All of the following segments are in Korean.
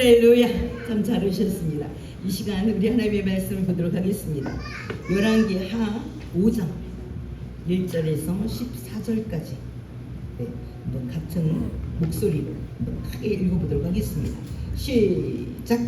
할렐루야. 참 잘 오셨습니다. 이 시간 우리 하나님의 말씀을 보도록 하겠습니다. 열왕기 하 5장 1절에서 14절까지 한번 같은 목소리로 크게 읽어보도록 하겠습니다. 시작.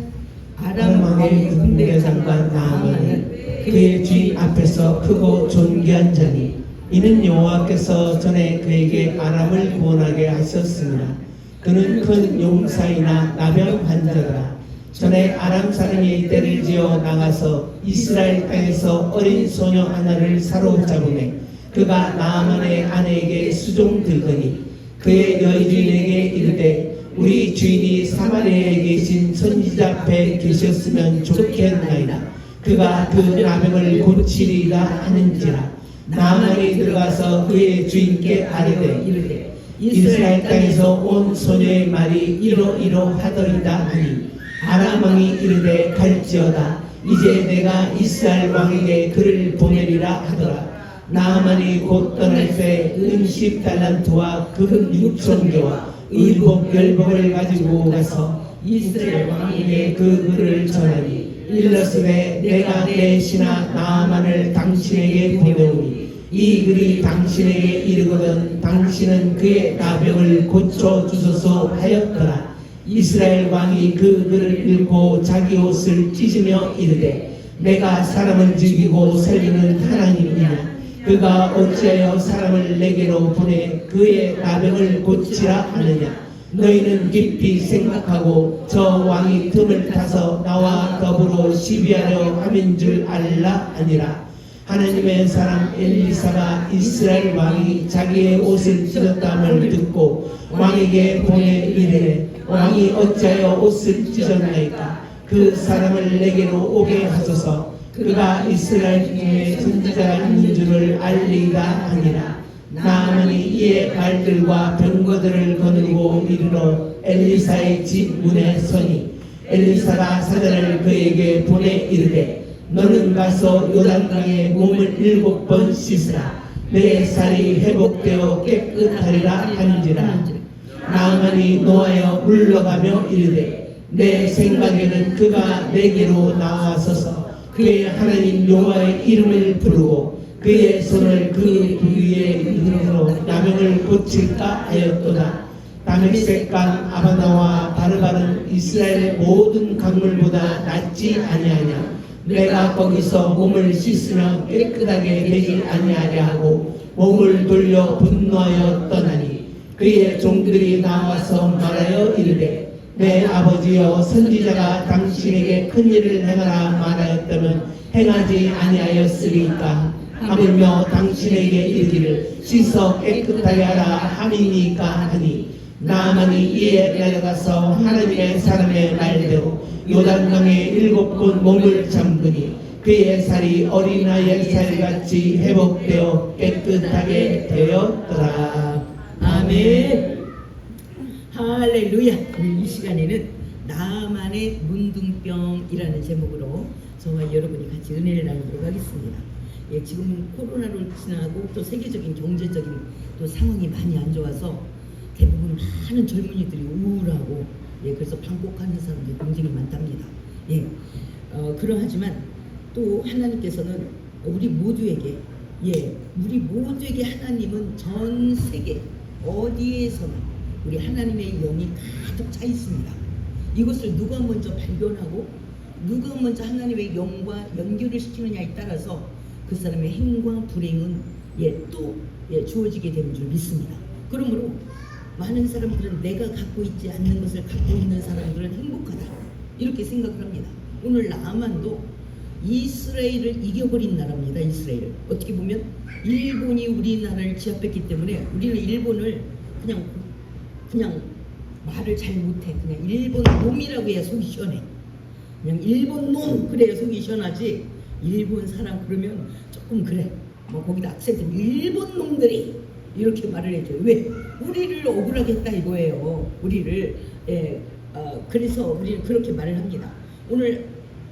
아람 왕의 군대장관 나아만은 그의 주인 앞에서 크고 존귀한 자니 이는 여호와께서 전에 그에게 아람을 구원하게 하셨습니다. 그는 큰 용사이나 나병 환자라. 전에 아람 사람이 떼를 지어 나가서 이스라엘 땅에서 어린 소녀 하나를 사로잡으매 그가 나아만의 아내에게 수종들더니 그의 여주인에게 이르되 우리 주인이 사마리아에 계신 선지자 앞에 계셨으면 좋겠나이다. 그가 그 나병을 고치리라 하는지라. 나아만이 들어가서 그의 주인께 아뢰되 이스라엘 땅에서 온 소녀의 말이 이러이러하더이다 하니 아람 왕이 이르되 갈지어다. 이제 내가 이스라엘 왕에게 그를 보내리라 하더라. 나아만이 곧 떠날 때 은십 달란트와 금 6,000개와 의복 열복을 가지고 가서 이스라엘 왕에게 그 글을 전하니 일러스되 내가 내 신하 나아만을 당신에게 보내오니 이 글이 당신에게 이르거든 당신은 그의 나병을 고쳐 주소서 하였더라. 이스라엘 왕이 그 글을 읽고 자기 옷을 찢으며 이르되 내가 사람을 죽이고 살리는 하나님이냐. 그가 어찌하여 사람을 내게로 보내 그의 나병을 고치라 하느냐. 너희는 깊이 생각하고 저 왕이 틈을 타서 나와 더불어 시비하려 함인 줄 알라 하니라. 하나님의 사람 엘리사가 이스라엘 왕이 자기의 옷을 찢었다함을 듣고 왕에게 보내 이르되 왕이 어찌하여 옷을 찢었나이까. 그 사람을 내게로 오게 하소서. 그가 이스라엘 중에 선지자가 있는 줄을 알리이다 하니라. 나아만이 이에 말들과 병거들을 거느리고 이르러 엘리사의 집 문에 서니 엘리사가 사자를 그에게 보내 이르되 너는 가서 요단강에 몸을 7번 씻으라. 내 살이 회복되어 깨끗하리라 하는지라. 나아만이 노하여 물러가며 이르되 내 생각에는 그가 내게로 나와서서 그의 하나님 여호와의 이름을 부르고 그의 손을 그 부위에 이름으로 나병을 고칠까 하였도다. 다메섹강 아바나와 바르바는 이스라엘 모든 강물보다 낫지 아니하냐. 내가 거기서 몸을 씻으면 깨끗하게 되지 아니하냐 하고 몸을 돌려 분노하여 떠나니 그의 종들이 나와서 말하여 이르되 내 아버지여 선지자가 당신에게 큰 일을 행하라 말하였다면 행하지 아니하였으리까. 하물며 당신에게 이르기를 씻어 깨끗하게 하라 함이니까 하니 나아만이 이에 내려가서 하나님의 사람의 말대로 요단강에 7번 몸을 잠그니 그의 살이 어린아이의 살같이 회복되어 깨끗하게 되었더라. 아멘. 할렐루야. 오늘 이 시간에는 나아만의 문둥병이라는 제목으로 저와 여러분이 같이 은혜를 나누도록 하겠습니다. 예, 지금 코로나로 지나고 또 세계적인 경제적인 또 상황이 많이 안 좋아서 대부분 많은 젊은이들이 우울하고 그래서 방콕하는 사람들이 굉장히 많답니다. 그러하지만 또 하나님께서는 우리 모두에게 하나님은 전 세계 어디에서나 우리 하나님의 영이 가득 차 있습니다. 이것을 누가 먼저 발견하고 누가 먼저 하나님의 영과 연결을 시키느냐에 따라서 그 사람의 행과 불행은 주어지게 되는 줄 믿습니다. 그러므로 많은 사람들은 내가 갖고 있지 않는 것을 갖고 있는 사람들은 행복하다 이렇게 생각을 합니다. 오늘 나아만도 이스라엘을 이겨버린 나라입니다. 이스라엘을 어떻게 보면 일본이 우리나라를 제압했기 때문에 우리는 일본을 그냥 말을 잘 못해. 그냥 일본 놈이라고 해야 속이 시원해. 그냥 일본 놈 그래야 속이 시원하지. 일본 사람 그러면 조금 그래. 거기다 악센트 일본 놈들이 이렇게 말을 해줘. 왜? 우리를 억울하게 했다 이거예요. 우리를 그래서 우리는 그렇게 말을 합니다. 오늘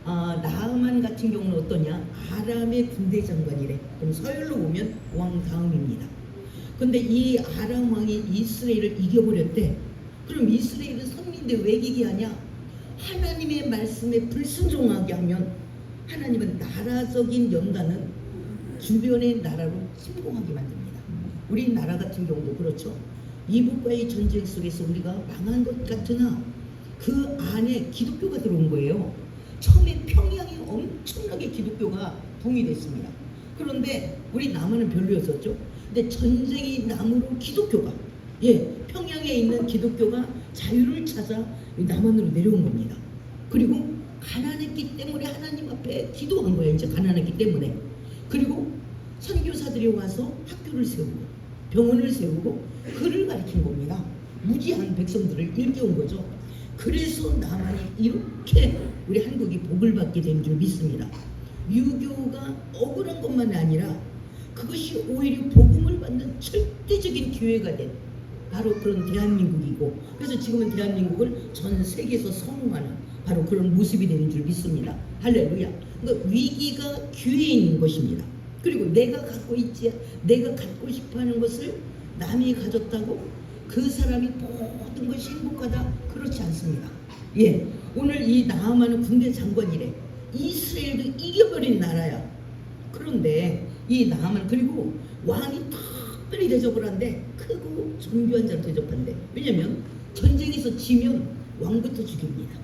나아만 같은 경우는 어떠냐? 아람의 군대 장관이래. 그럼 서열로 보면 왕 다음입니다. 근데 이 아람 왕이 이스라엘을 이겨버렸대. 그럼 이스라엘은 선민인데 왜 이기게 하냐? 하나님의 말씀에 불순종하게 하면 하나님은 나라적인 연단은 주변의 나라로 침공하게 만듭니다. 우리나라 같은 경우도 그렇죠. 이북과의 전쟁 속에서 우리가 망한 것 같으나 그 안에 기독교가 들어온 거예요. 처음에 평양이 엄청나게 기독교가 붕이 됐습니다. 그런데 우리 남한은 별로였었죠. 근데 전쟁이 남으로 기독교가 평양에 있는 기독교가 자유를 찾아 남한으로 내려온 겁니다. 그리고 가난했기 때문에 하나님 앞에 기도한 거예요. 이제 가난했기 때문에. 그리고 선교사들이 와서 학교를 세우고 병원을 세우고 글을 가르친 겁니다. 무지한 백성들을 일깨운 거죠. 그래서 남한이 이렇게 우리 한국이 복을 받게 된 줄 믿습니다. 유교가 억울한 것만 아니라 그것이 오히려 복음을 받는 절대적인 기회가 된 바로 그런 대한민국이고, 그래서 지금은 대한민국을 전 세계에서 선호하는 바로 그런 모습이 되는 줄 믿습니다. 할렐루야. 그러니까 위기가 기회인 것입니다. 그리고 내가 갖고 싶어하는 것을 남이 가졌다고 그 사람이 모든 것이 행복하다, 그렇지 않습니다. 오늘 이 나하만은 군대 장관이래. 이스라엘도 이겨버린 나라야. 그런데 이 나하만, 그리고 왕이 특별히 대접을 한데 크고 존귀한 자로 대접한대. 왜냐면 전쟁에서 지면 왕부터 죽입니다.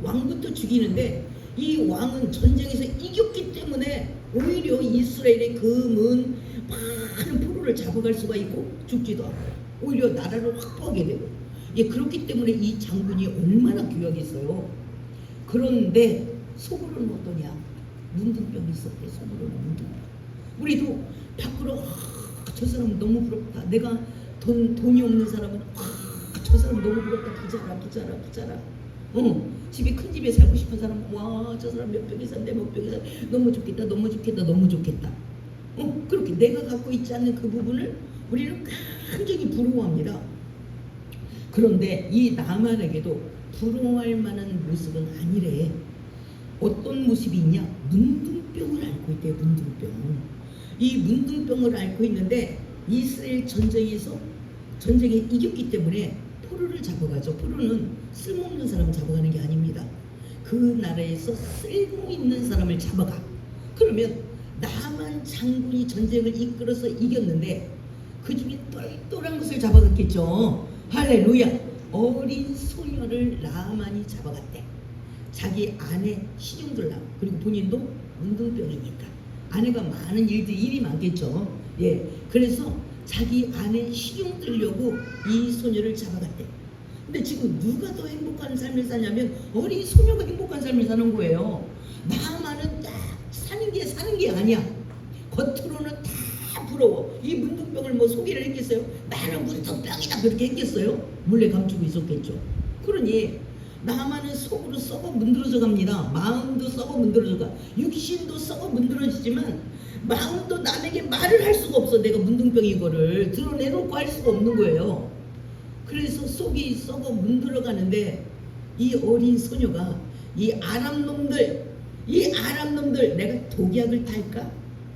왕부터 죽이는데 이 왕은 전쟁에서 이겼기 때문에 오히려 이스라엘의 금은 많은 포로를 잡아갈 수가 있고 죽지도 않고 오히려 나라를 확보하게 되고, 그렇기 때문에 이 장군이 얼마나 귀하겠어요. 그런데 속으로는 어떠냐? 문둥병이 있었대. 속으로는 문둥병. 우리도 밖으로 저 사람 너무 부럽다. 내가 돈이 없는 사람은 저 사람 너무 부럽다. 부자라. 집이 큰 집에 살고 싶은 사람, 와, 저 사람 몇 평에 산대, 몇 평에 산대. 너무 좋겠다. 그렇게 내가 갖고 있지 않는 그 부분을 우리는 굉장히 부러워합니다. 그런데 이 나만에게도 부러워할 만한 모습은 아니래. 어떤 모습이 있냐? 문둥병을 앓고 있대요. 문둥병. 이 문둥병을 앓고 있는데 이스라엘 전쟁에 이겼기 때문에 포로를 잡아가죠. 포로는 쓸모없는 사람을 잡아가는 게 아닙니다. 그 나라에서 쓸모있는 사람을 잡아가. 그러면 나만 장군이 전쟁을 이끌어서 이겼는데 그 중에 똘똘한 것을 잡아갔겠죠. 할렐루야. 어린 소녀를 나만이 잡아갔대. 자기 아내 시중 들라고. 그리고 본인도 문둥병이니까 아내가 많은 일이 많겠죠. 그래서 자기 아내 시중 들려고 이 소녀를 잡아갔대. 근데 지금 누가 더 행복한 삶을 사냐면 어린 소녀가 행복한 삶을 사는 거예요. 나만은 딱 사는 게 아니야. 겉으로는 다 부러워. 이 문둥병을 뭐 소개를 했겠어요? 나는 문둥병이다 그렇게 했겠어요? 몰래 감추고 있었겠죠. 그러니 나만은 속으로 썩어 문드러져 갑니다. 마음도 썩어 문드러져 가. 육신도 썩어 문드러지지만 마음도 남에게 말을 할 수가 없어. 내가 문둥병인 거를 드러내놓고 할 수가 없는 거예요. 그래서 속이 썩어 문드러 가는데 이 어린 소녀가 이 아람 놈들 내가 독약을 탈까?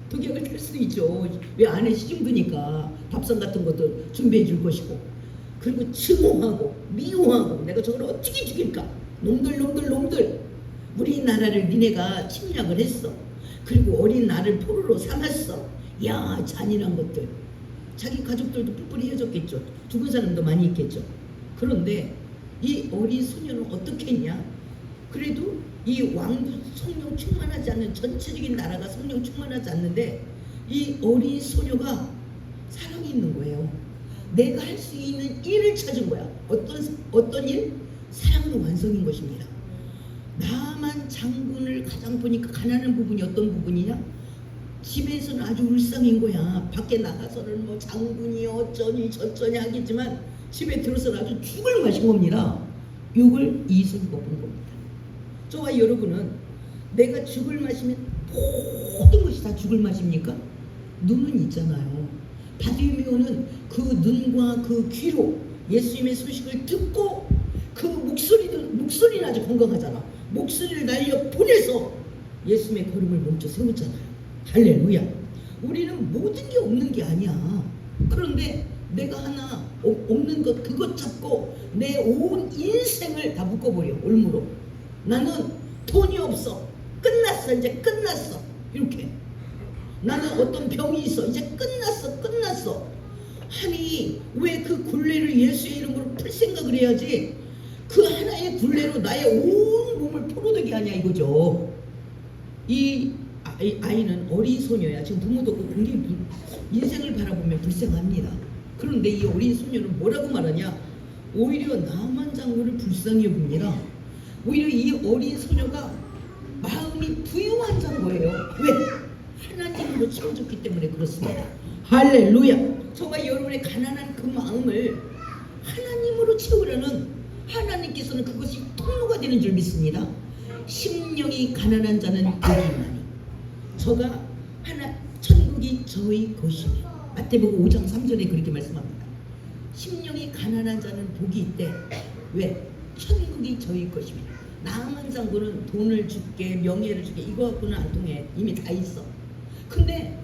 독약을 탈 수도 있죠. 왜 안에 시중드니까 밥상 같은 것도 준비해 줄 것이고, 그리고 증오하고 미워하고 내가 저걸 어떻게 죽일까? 놈들 우리나라를 니네가 침략을 했어. 그리고 어린 나를 포로로 삼았어. 야, 잔인한 것들. 자기 가족들도 뿔뿔이 헤어졌겠죠. 죽은 사람도 많이 있겠죠. 그런데 이 어린 소녀는 어떻게 했냐? 그래도 이 왕도 성령 충만하지 않는, 전체적인 나라가 성령 충만하지 않는데 이 어린 소녀가 사랑이 있는 거예요. 내가 할 수 있는 일을 찾은 거야. 어떤 일? 사랑의 완성인 것입니다. 나만 장군을 가장 보니까 가난한 부분이 어떤 부분이냐? 집에서는 아주 울상인 거야. 밖에 나가서는 뭐 장군이 어쩌니 저쩌니 하겠지만 집에 들어서는 아주 죽을 마신 겁니다. 욕을 이승우가 본 겁니다. 저와 여러분은 내가 죽을 마시면 모든 것이 다 죽을 마십니까? 눈은 있잖아요. 바디메오는 그 눈과 그 귀로 예수님의 소식을 듣고 그 목소리는 아주 건강하잖아. 목소리를 날려 보내서 예수님의 걸음을 멈춰 세웠잖아요. 할렐루야. 우리는 모든 게 없는 게 아니야. 그런데 내가 하나 없는 것 그것 잡고 내 온 인생을 다 묶어버려. 올무로. 나는 돈이 없어. 끝났어. 이제 끝났어. 이렇게. 나는 어떤 병이 있어. 이제 끝났어. 아니 왜 그 굴레를 예수의 이름으로 풀 생각을 해야지 그 하나의 굴레로 나의 온 몸을 포로되게 하냐 이거죠. 이 아이는 어린 소녀야. 지금 부모도 없고 굉장히 인생을 바라보면 불쌍합니다. 그런데 이 어린 소녀는 뭐라고 말하냐? 오히려 나만 장군을 불쌍히 여깁니다. 오히려 이 어린 소녀가 마음이 부유한 장거예요. 왜? 하나님으로 채워졌기 때문에 그렇습니다. 할렐루야. 정말 여러분의 가난한 그 마음을 하나님으로 채우려는 하나님께서는 그것이 통로가 되는 줄 믿습니다. 심령이 가난한 자는 여기만이 저가 천국이 저희 것이니. 마태복음 5장 3절에 그렇게 말씀합니다. 심령이 가난한 자는 복이 있대. 왜? 천국이 저희 것입니다. 나만 장군은 돈을 줄게 명예를 줄게 이거 갖고는 안 통해. 이미 다 있어. 근데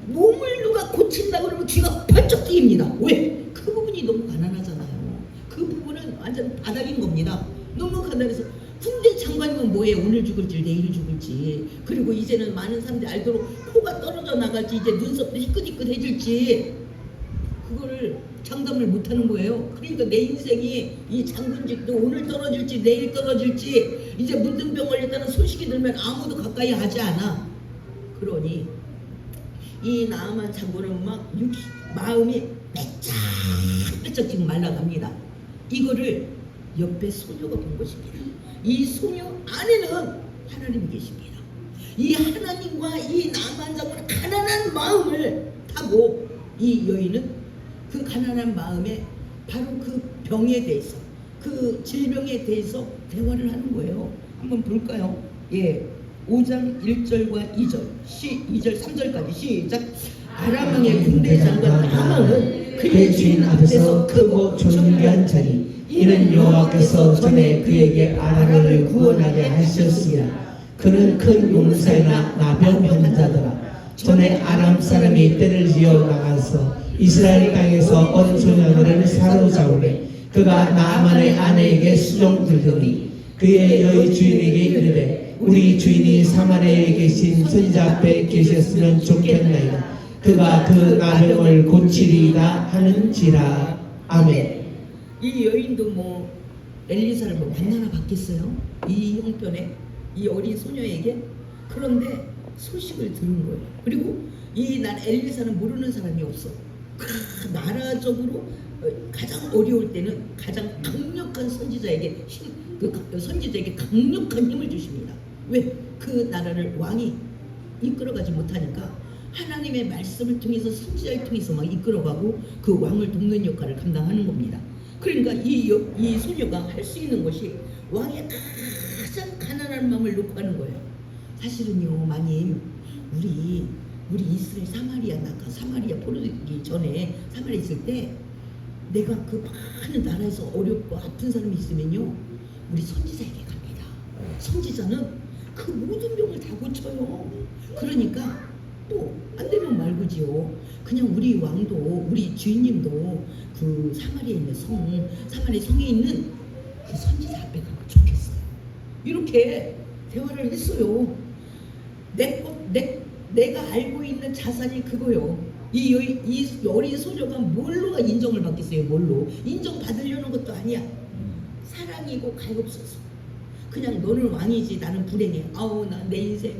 몸을 누가 고친다 그러면 귀가 번쩍 뜨입니다. 왜? 그 부분이 너무 가난하잖아요. 그 부분은 완전 바닥인 겁니다. 너무 가난해서 군대 장관이면 뭐해? 오늘 죽을지 내일 죽을지. 그리고 이제는 많은 사람들이 알도록 코가 떨어져 나갈지 이제 눈썹도 희끗희끗해질지 그거를 장담을 못하는 거예요. 그러니까 내 인생이 이 장군직도 오늘 떨어질지 내일 떨어질지 이제 문둥병 걸렸다는 소식이 들면 아무도 가까이 하지 않아. 그러니 이 나아만 장군은 막 마음이 빼쩍빼쩍 지금 말라갑니다. 이거를 옆에 소녀가 본 것입니다. 이 소녀 안에는 하나님이 계십니다. 이 하나님과 이 나아만 장군의 가난한 마음을 타고 이 여인은 그 가난한 마음에 바로 그 병에 대해서 그 질병에 대해서 대화를 하는 거예요. 한번 볼까요? 예. 5장 1절과 2절, 2절 3절까지 시작. 아람 왕의 군대 장관 나아만은 그의 주인 앞에서 크고 존귀한 자니 이는 여호와께서 전에 그에게 아람을 구원하게 하셨으나 그는 큰 용사이나 나병 환자더라. 전에 아람 사람이 떼를 지어 나가서 이스라엘 땅에서 어린 소년을 사로잡으매 그가 나아만의 아내에게 수종 들더니 그의 여의 주인에게 이르되 우리 주인이 사마리아에 계신 선지자 앞에 계셨으면 좋겠나이다. 그가 그 나병을 고치리이다 하는지라. 아멘. 이 여인도 뭐 엘리사를 뭐 만나나 봤겠어요? 이 형편에 이 어린 소녀에게. 그런데 소식을 들은 거예요. 그리고 이 난 엘리사는 모르는 사람이 없어. 나라적으로 가장 어려울 때는 가장 강력한 선지자에게 선지자에게 강력한 힘을 주십니다. 왜? 그 나라를 왕이 이끌어가지 못하니까 하나님의 말씀을 통해서 선지자를 통해서 막 이끌어가고 그 왕을 돕는 역할을 감당하는 겁니다. 그러니까 이 소녀가 할 수 있는 것이 왕의 가장 가난한 마음을 놓고 하는 거예요. 사실은요, 마님, 우리 이스라엘 사마리아 포로되기 전에 사마리아 있을 때 내가 그 많은 나라에서 어렵고 아픈 사람이 있으면요, 우리 선지자에게 갑니다. 선지자는 그 모든 병을 다 고쳐요. 그러니까 또 안 되면 말고지요. 그냥 우리 왕도 우리 주인님도 그 사마리아에 있는 사마리아 성에 있는 그 선지자 앞에 가면 좋겠어요. 이렇게 대화를 했어요. 내가 알고 있는 자산이 그거요. 이 어린 소녀가 뭘로 인정을 받겠어요? 뭘로? 인정받으려는 것도 아니야. 사랑이고 가엾어서. 그냥 너는 왕이지 나는 불행해. 아우 나 내 인생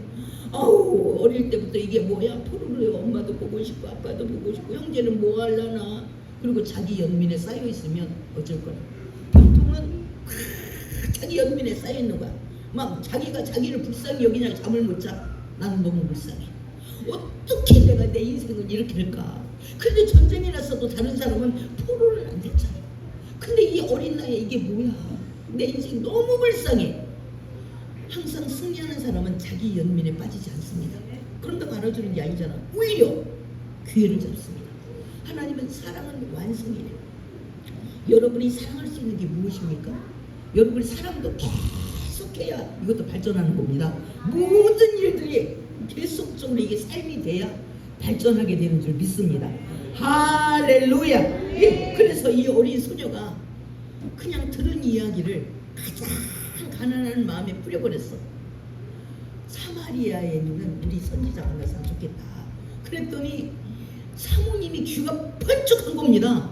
아우 어릴 때부터 이게 뭐야 포로로요. 엄마도 보고 싶고 아빠도 보고 싶고 형제는 뭐 하려나. 그리고 자기 연민에 쌓여 있으면 어쩔 거야. 보통은 자기 연민에 쌓여 있는 거야. 막 자기가 자기를 불쌍히 여기냐 잠을 못 자. 나는 너무 불쌍해. 어떻게 내가 내 인생을 이렇게 할까. 근데 전쟁이 났어도 다른 사람은 포로는 안 됐잖아. 근데 이 어린 나이에 이게 뭐야. 내 인생 너무 불쌍해. 항상 승리하는 사람은 자기 연민에 빠지지 않습니다. 그런다고 알아주는 게 아니잖아. 오히려 기회를 잡습니다. 하나님은 사랑은 완성이래요. 여러분이 사랑할 수 있는 게 무엇입니까? 여러분이 사랑도 계속해야 이것도 발전하는 겁니다. 모든 일들이 계속적으로 이게 삶이 돼야 발전하게 되는 줄 믿습니다. 할렐루야. 예, 그래서 이 어린 소녀가 그냥 들은 이야기를 가장 가난한 마음에 뿌려버렸어. 사마리아에 있는 우리 선지자 만났으면 좋겠다. 그랬더니 사모님이 귀가 번쩍한 겁니다.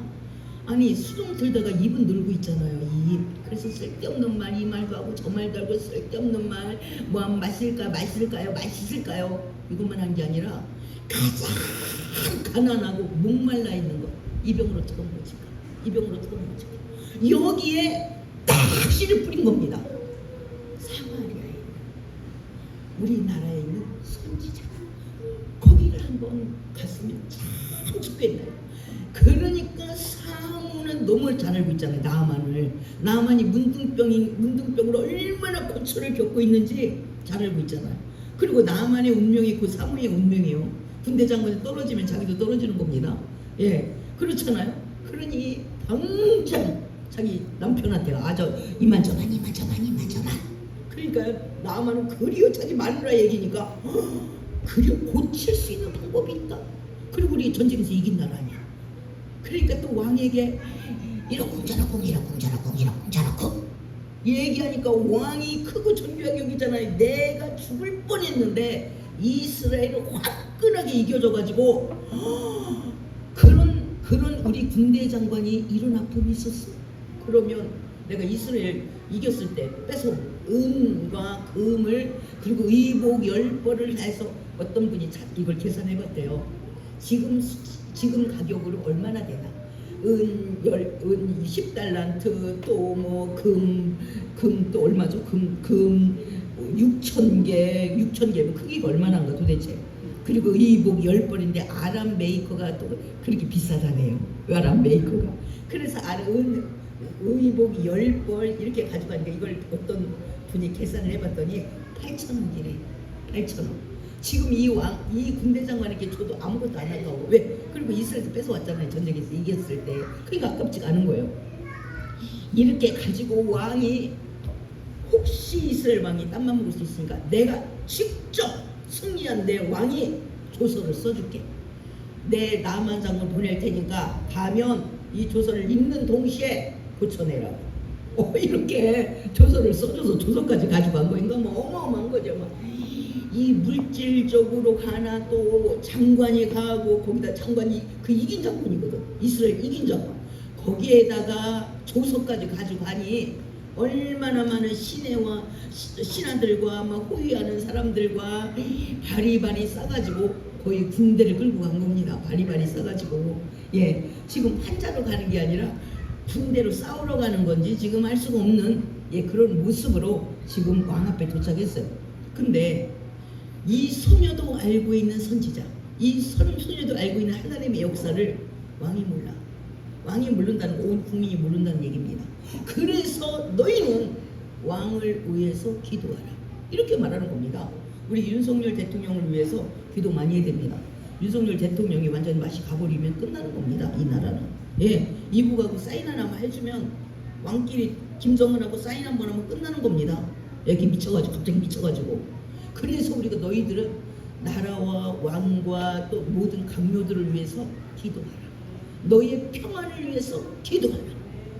아니 수동 들다가 입은 늘고 있잖아요. 입. 그래서 쓸데없는 말 이 말도 하고 저 말도 하고 쓸데없는 말 뭐 하면 마실까요? 맛있을까요? 이것만 한 게 아니라 가장 가난하고 목말라 있는 거 이병으로 들어오지까 이병으로 들어오지까 여기에 딱 씨를 뿌린 겁니다. 사마리아에 우리나라에 있는 선지자 거기를 한번 갔으면 참 좋겠네요. 그러니까 사무는 너무 잘 알고 있잖아요. 나만이 문둥병으로 얼마나 고초를 겪고 있는지 잘 알고 있잖아요. 그리고 나만의 운명이 있고 사무의 운명이요. 군대 장관이 떨어지면 자기도 떨어지는 겁니다. 예, 그렇잖아요. 그러니 당장 자기 남편한테 아저 이만저만. 그러니까 나만은 그리워 자기 마누라 얘기니까 그리워 고칠 수 있는 방법이 있다. 그리고 우리 전쟁에서 이긴 나라 아니야. 그러니까 또 왕에게 이러쿵 저러쿵 얘기하니까 왕이 크고 존귀하게 여기잖아요. 내가 죽을 뻔했는데 이스라엘을 화끈하게 이겨줘가지고 그런 우리 군대 장관이 이런 아픔이 있었어. 그러면 내가 이스라엘 이겼을 때 뺏어 은과 금을 그리고 의복 10벌을 해서 어떤 분이 이걸 계산해봤대요. 지금 가격으로 얼마나 되나? 은 10달란트 또 뭐 금 또 얼마죠? 금 6,000개면 크기가 얼마나인가 도대체. 그리고 의복 10벌인데 아람 메이커가 또 그렇게 비싸다네요. 아람 메이커가. 그래서 의복 10벌 이렇게 가져가니까 이걸 어떤 분이 계산을 해봤더니 8,000원이래. 8,000원. 지금 이 군대 장관에게 줘도 아무것도 안 아까워. 왜? 그리고 이스라엘에서 뺏어왔잖아요. 전쟁에서 이겼을 때. 그러니까 아깝지가 않은 거예요. 이렇게 가지고 왕이 혹시 이스라엘 왕이 땀만 먹을 수 있으니까 내가 직접 승리한 내 왕이 조서를 써줄게. 내 나만 장군 보낼 테니까 가면 이 조서를 읽는 동시에 고쳐내라고. 이렇게 조서를 써줘서 조서까지 가지고 간 거인가 뭐 어마어마한 거죠. 이 물질적으로 가나 또 장관이 가고 거기다 장관이 그 이긴 장군이거든. 이스라엘 이긴 장관. 거기에다가 조서까지 가지고 가니 얼마나 많은 신하들과 막 호위하는 사람들과 바리바리 싸가지고 거의 군대를 끌고 간 겁니다. 바리바리 싸가지고. 예, 지금 환자로 가는 게 아니라 군대로 싸우러 가는 건지 지금 알 수가 없는 그런 모습으로 지금 왕 앞에 도착했어요. 근데 이 소녀도 알고 있는 선지자, 이 소녀도 알고 있는 하나님의 역사를 왕이 몰라. 왕이 모른다는 온 국민이 모른다는 얘기입니다. 그래서 너희는 왕을 위해서 기도하라. 이렇게 말하는 겁니다. 우리 윤석열 대통령을 위해서 기도 많이 해야 됩니다. 윤석열 대통령이 완전히 맛이 가버리면 끝나는 겁니다. 이 나라는. 예, 이북하고 사인 하나만 해주면 왕끼리 김정은하고 사인 한번 하면 끝나는 겁니다. 이렇게 갑자기 미쳐가지고. 그래서 우리가 너희들은 나라와 왕과 또 모든 강요들을 위해서 기도하라. 너희의 평안을 위해서 기도하라.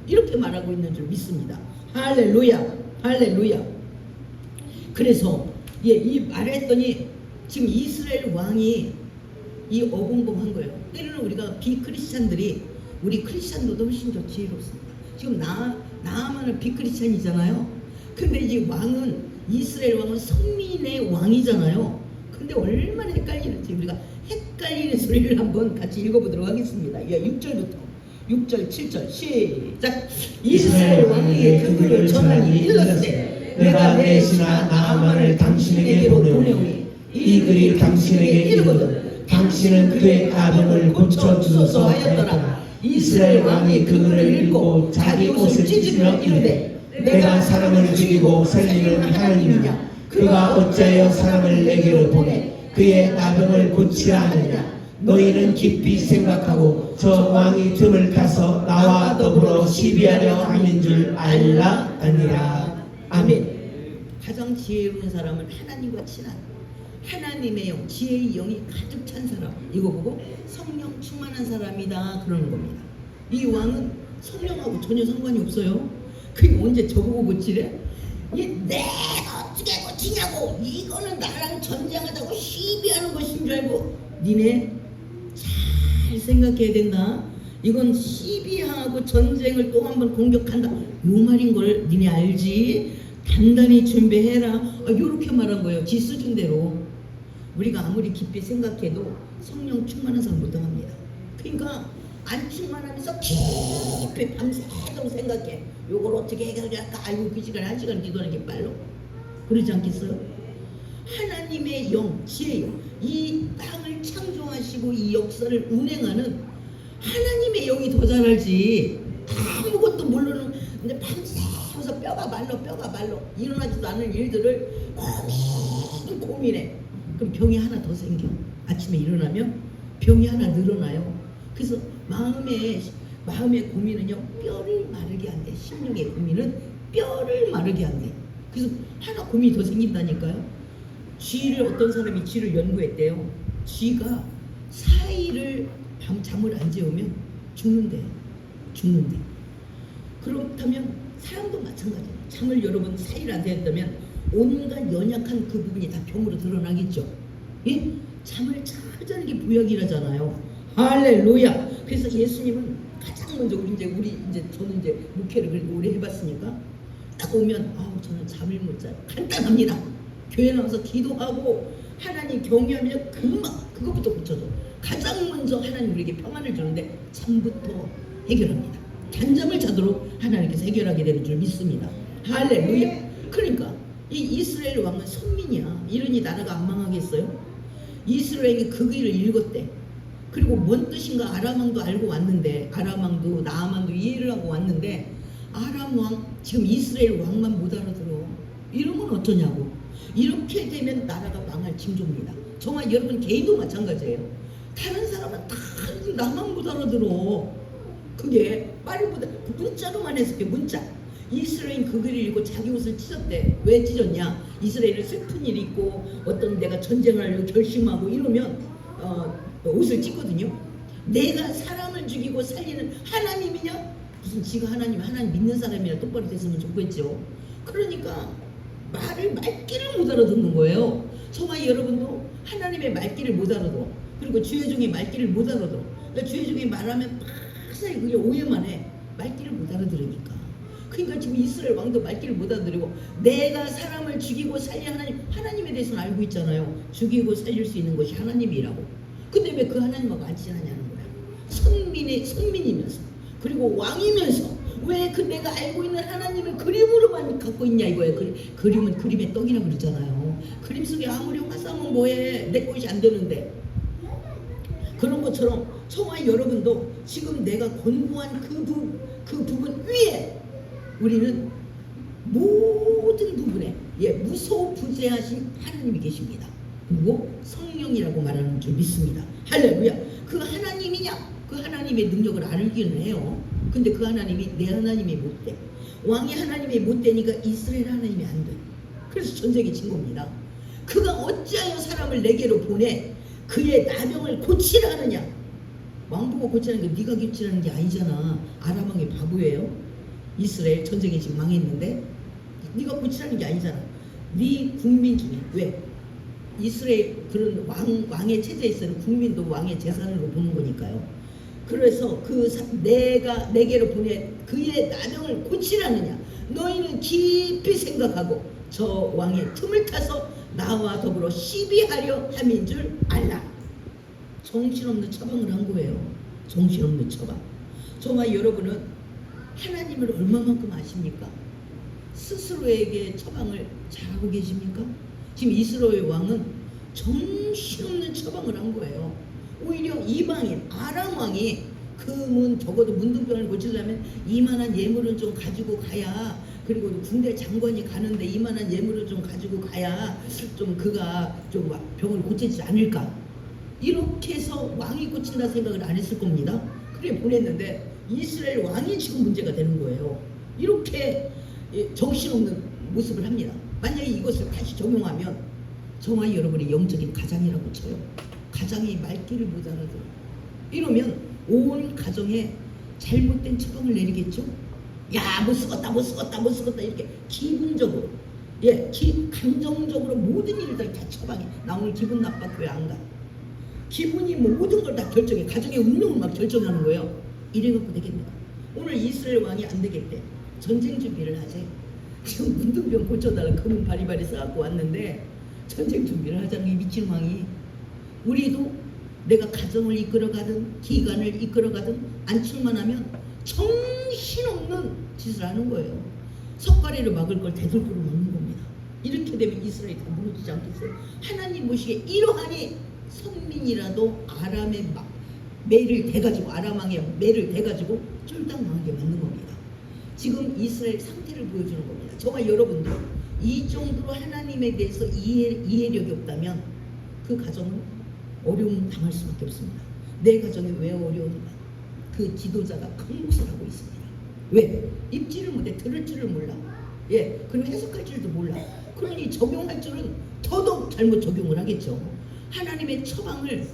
이렇게 말하고 있는 줄 믿습니다. 할렐루야, 할렐루야. 그래서 이 말했더니 지금 이스라엘 왕이 이 어벙벙한 거예요. 때로는 우리가 비크리스찬들이 우리 크리스찬들도 훨씬 더 지혜롭습니다. 지금 나아만은 비크리스찬이잖아요. 근데 이 왕은 이스라엘 왕은 성민의 왕이잖아요. 근데 얼마나 헷갈리는지 우리가 헷갈리는 소리를 한번 같이 읽어보도록 하겠습니다. 6절부터 6절 7절 시작. 이스라엘 왕에게 그 글을 전하니 일렀으되 내가 내 신하 나아만을 당신에게 보내오니 이 글이 당신에게 이르거든 당신은 그의 아병을 고쳐주소서 하였더라. 이스라엘 왕이 그 글을 읽고 자기 옷을 찢으며 이르되 내가 사람을 죽이고 살리는 하나님이냐? 그가 어찌하여 사람을 내게로 보내 그의 나병을 고치라 하느냐? 너희는 깊이 생각하고 저 왕이 틈을 타서 나와 더불어 시비하려 함인 줄 알라 아니라. 아멘. 가장 지혜로운 사람은 하나님과 친한 하나님의 영, 지혜의 영이 가득 찬 사람. 이거 보고 성령 충만한 사람이다 그러는 겁니다. 이 왕은 성령하고 전혀 상관이 없어요. 그게 언제 저보고 고치래? 내가 어떻게 고치냐고. 이거는 나랑 전쟁하자고 시비하는 것인 줄 알고. 니네 잘 생각해야 된다. 이건 시비하고 전쟁을 또 한 번 공격한다, 요 말인 걸 니네 알지? 단단히 준비해라. 요렇게 말한 거예요. 지 수준대로. 우리가 아무리 깊이 생각해도 성령 충만한 사람 못합니다. 그러니까 안 충만하면서 깊이 밤새도록 생각해. 요걸 어떻게 해결할까? 아이고 그 시간에 1시간 기도하는 게 빨로. 그러지 않겠어요? 하나님의 영, 지혜의 영, 이 땅을 창조하시고 이 역사를 운행하는 하나님의 영이 더 잘 알지. 아무것도 모르는, 근데 밤새워서 뼈가 말로 일어나지도 않는 일들을 고민해. 그럼 병이 하나 더 생겨. 아침에 일어나면 병이 하나 늘어나요. 그래서 마음의 고민은요, 뼈를 마르게 한대. 심령의 고민은 뼈를 마르게 한대. 그래서 하나 고민이 더 생긴다니까요. 어떤 사람이 쥐를 연구했대요. 쥐가 4일을 잠을 안 재우면 죽는데. 그렇다면 사람도 마찬가지예요. 잠을 여러분 4일 안 재웠다면 온갖 연약한 그 부분이 다 병으로 드러나겠죠. 예? 잠을 잘 자는 게 보약이라잖아요. 할렐루야. 그래서 예수님은 가장 먼저 저는 이제 목회를 그래도 오래 해봤으니까 딱 오면 저는 잠을 못 자요. 간단합니다. 교회 나와서 기도하고 하나님 경외하면 금방 그것부터 고쳐줘. 가장 먼저 하나님 우리에게 평안을 주는데 잠부터 해결합니다. 단잠을 자도록 하나님께서 해결하게 되는 줄 믿습니다. 할렐루야. 그러니까 이 이스라엘 왕은 선민이야. 이러니 나라가 안 망하겠어요? 이스라엘이 그 길을 읽었대. 그리고 뭔 뜻인가 아람 왕도 알고 왔는데, 아람 왕도 나아만도 이해를 하고 왔는데, 아람 왕 지금 이스라엘 왕만 못 알아들어. 이러면 어쩌냐고. 이렇게 되면 나라가 망할 징조입니다. 정말 여러분 개인도 마찬가지예요. 다른 사람은 다 나만 못 알아들어. 그게 말보다 문자로만 했을 때 문자. 이스라엘 그 글을 읽고 자기 옷을 찢었대. 왜 찢었냐? 이스라엘은 슬픈 일이 있고 어떤 내가 전쟁을 하려고 결심하고 이러면 옷을 찢거든요. 내가 사람을 죽이고 살리는 하나님이냐? 무슨 지가 하나님 믿는 사람이라 똑바로 됐으면 좋겠죠. 그러니까 말귀를 못 알아듣는 거예요. 저와 여러분도 하나님의 말귀를 못 알아들어. 그리고 주의 종의 말귀를 못 알아들어. 그러니까 주의 종이 말하면 막사히 그냥 오해만 해. 말귀를 못 알아들으니까. 그러니까 지금 이스라엘 왕도 말귀를 못 알아들고, 내가 사람을 죽이고 살릴 하나님에 대해서는 알고 있잖아요. 죽이고 살릴 수 있는 것이 하나님이라고. 근데 왜 그 하나님하고 안 친하냐는 거야. 선민이면서 그리고 왕이면서 왜 그 내가 알고 있는 하나님을 그림으로만 갖고 있냐 이거예요. 그림은 그림의 떡이라고 그러잖아요. 그림 속에 아무리 화사하면 뭐해. 내 것이 안 되는데. 그런 것처럼 저와 여러분도 지금 내가 권고한 그 부분 위에 우리는 모든 부분에 무소부재하신 하나님이 계십니다. 그리고 성령이라고 말하는 줄 믿습니다. 할렐루야. 그 하나님이냐? 그 하나님의 능력을 알기는 해요. 근데 그 하나님이 내 하나님이 못 돼. 왕이 하나님이 못 되니까 이스라엘 하나님이 안 돼. 그래서 전쟁이 진 겁니다. 그가 어찌하여 사람을 내게로 보내 그의 나병을 고치라 하느냐? 왕보고 고치라는 게 네가 고치라는 게 아니잖아. 아람 왕이 바보예요. 이스라엘 전쟁이 지금 망했는데 네가 고치라는 게 아니잖아. 네 국민 중에 왜? 이스라엘 그런 왕의 체제에서는 국민도 왕의 재산으로 보는 거니까요. 그래서 내가 내게로 보내 그의 나병을 고치라느냐? 너희는 깊이 생각하고 저 왕의 틈을 타서 나와 더불어 시비하려 함인 줄 알라. 정신없는 처방을 한 거예요. 정신없는 처방. 저와 여러분은 하나님을 얼마만큼 아십니까? 스스로에게 처방을 잘하고 계십니까? 지금 이스라엘 왕은 정신없는 처방을 한 거예요. 오히려 이방인 아람 왕이 적어도 문둥병을 고치려면 이만한 예물을 좀 가지고 가야, 그리고 군대 장관이 가는데 이만한 예물을 좀 가지고 가야 좀 그가 좀 병을 고치지 않을까. 이렇게 해서 왕이 고친다 생각을 안 했을 겁니다. 그래 보냈는데 이스라엘 왕이 지금 문제가 되는 거예요. 이렇게 정신없는 모습을 합니다. 만약에 이것을 다시 적용하면 저와 여러분의 영적인 가장이라고 쳐요. 가장이 말귀를 못 알아들어. 이러면 온 가정에 잘못된 처방을 내리겠죠. 야, 못 쓰겄다, 못 쓰겄다, 못 쓰겄다 이렇게 기분적으로, 감정적으로 모든 일들 다 처방해. 나 오늘 기분 나빠 교회 안 가. 기분이 뭐 모든 걸 다 결정해. 가정의 운명을 막 결정하는 거예요. 이래갖고 되겠네요. 오늘 이스라엘 왕이 안 되겠대. 전쟁 준비를 하재. 지금 문둥병 고쳐달라 금은 바리바리 써갖고 왔는데 전쟁 준비를 하자는 이 미친 왕이. 우리도 내가 가정을 이끌어가든 기관을 이끌어가든 안축만 하면 정신없는 짓을 하는 거예요. 석가래로 막을 걸 대들보로 막는 겁니다. 이렇게 되면 이스라엘이 다 무너지지 않겠어요? 하나님 보시기에 이러하니 선민이라도 아람의 매를 대가지고, 아람 왕의 매를 대가지고 쫄딱 망하게 만든 겁니다. 지금 이스라엘 상태를 보여주는 겁니다. 저와 여러분도 이 정도로 하나님에 대해서 이해력이 없다면 그 가정은 어려움 당할 수밖에 없습니다. 내 가정이 왜 어려운가? 그 지도자가 큰 몫을 하고 있습니다. 왜? 입지를 못해, 들을 줄을 몰라. 그리고 해석할 줄도 몰라. 그러니 적용할 줄은 더더욱 잘못 적용을 하겠죠. 하나님의 처방을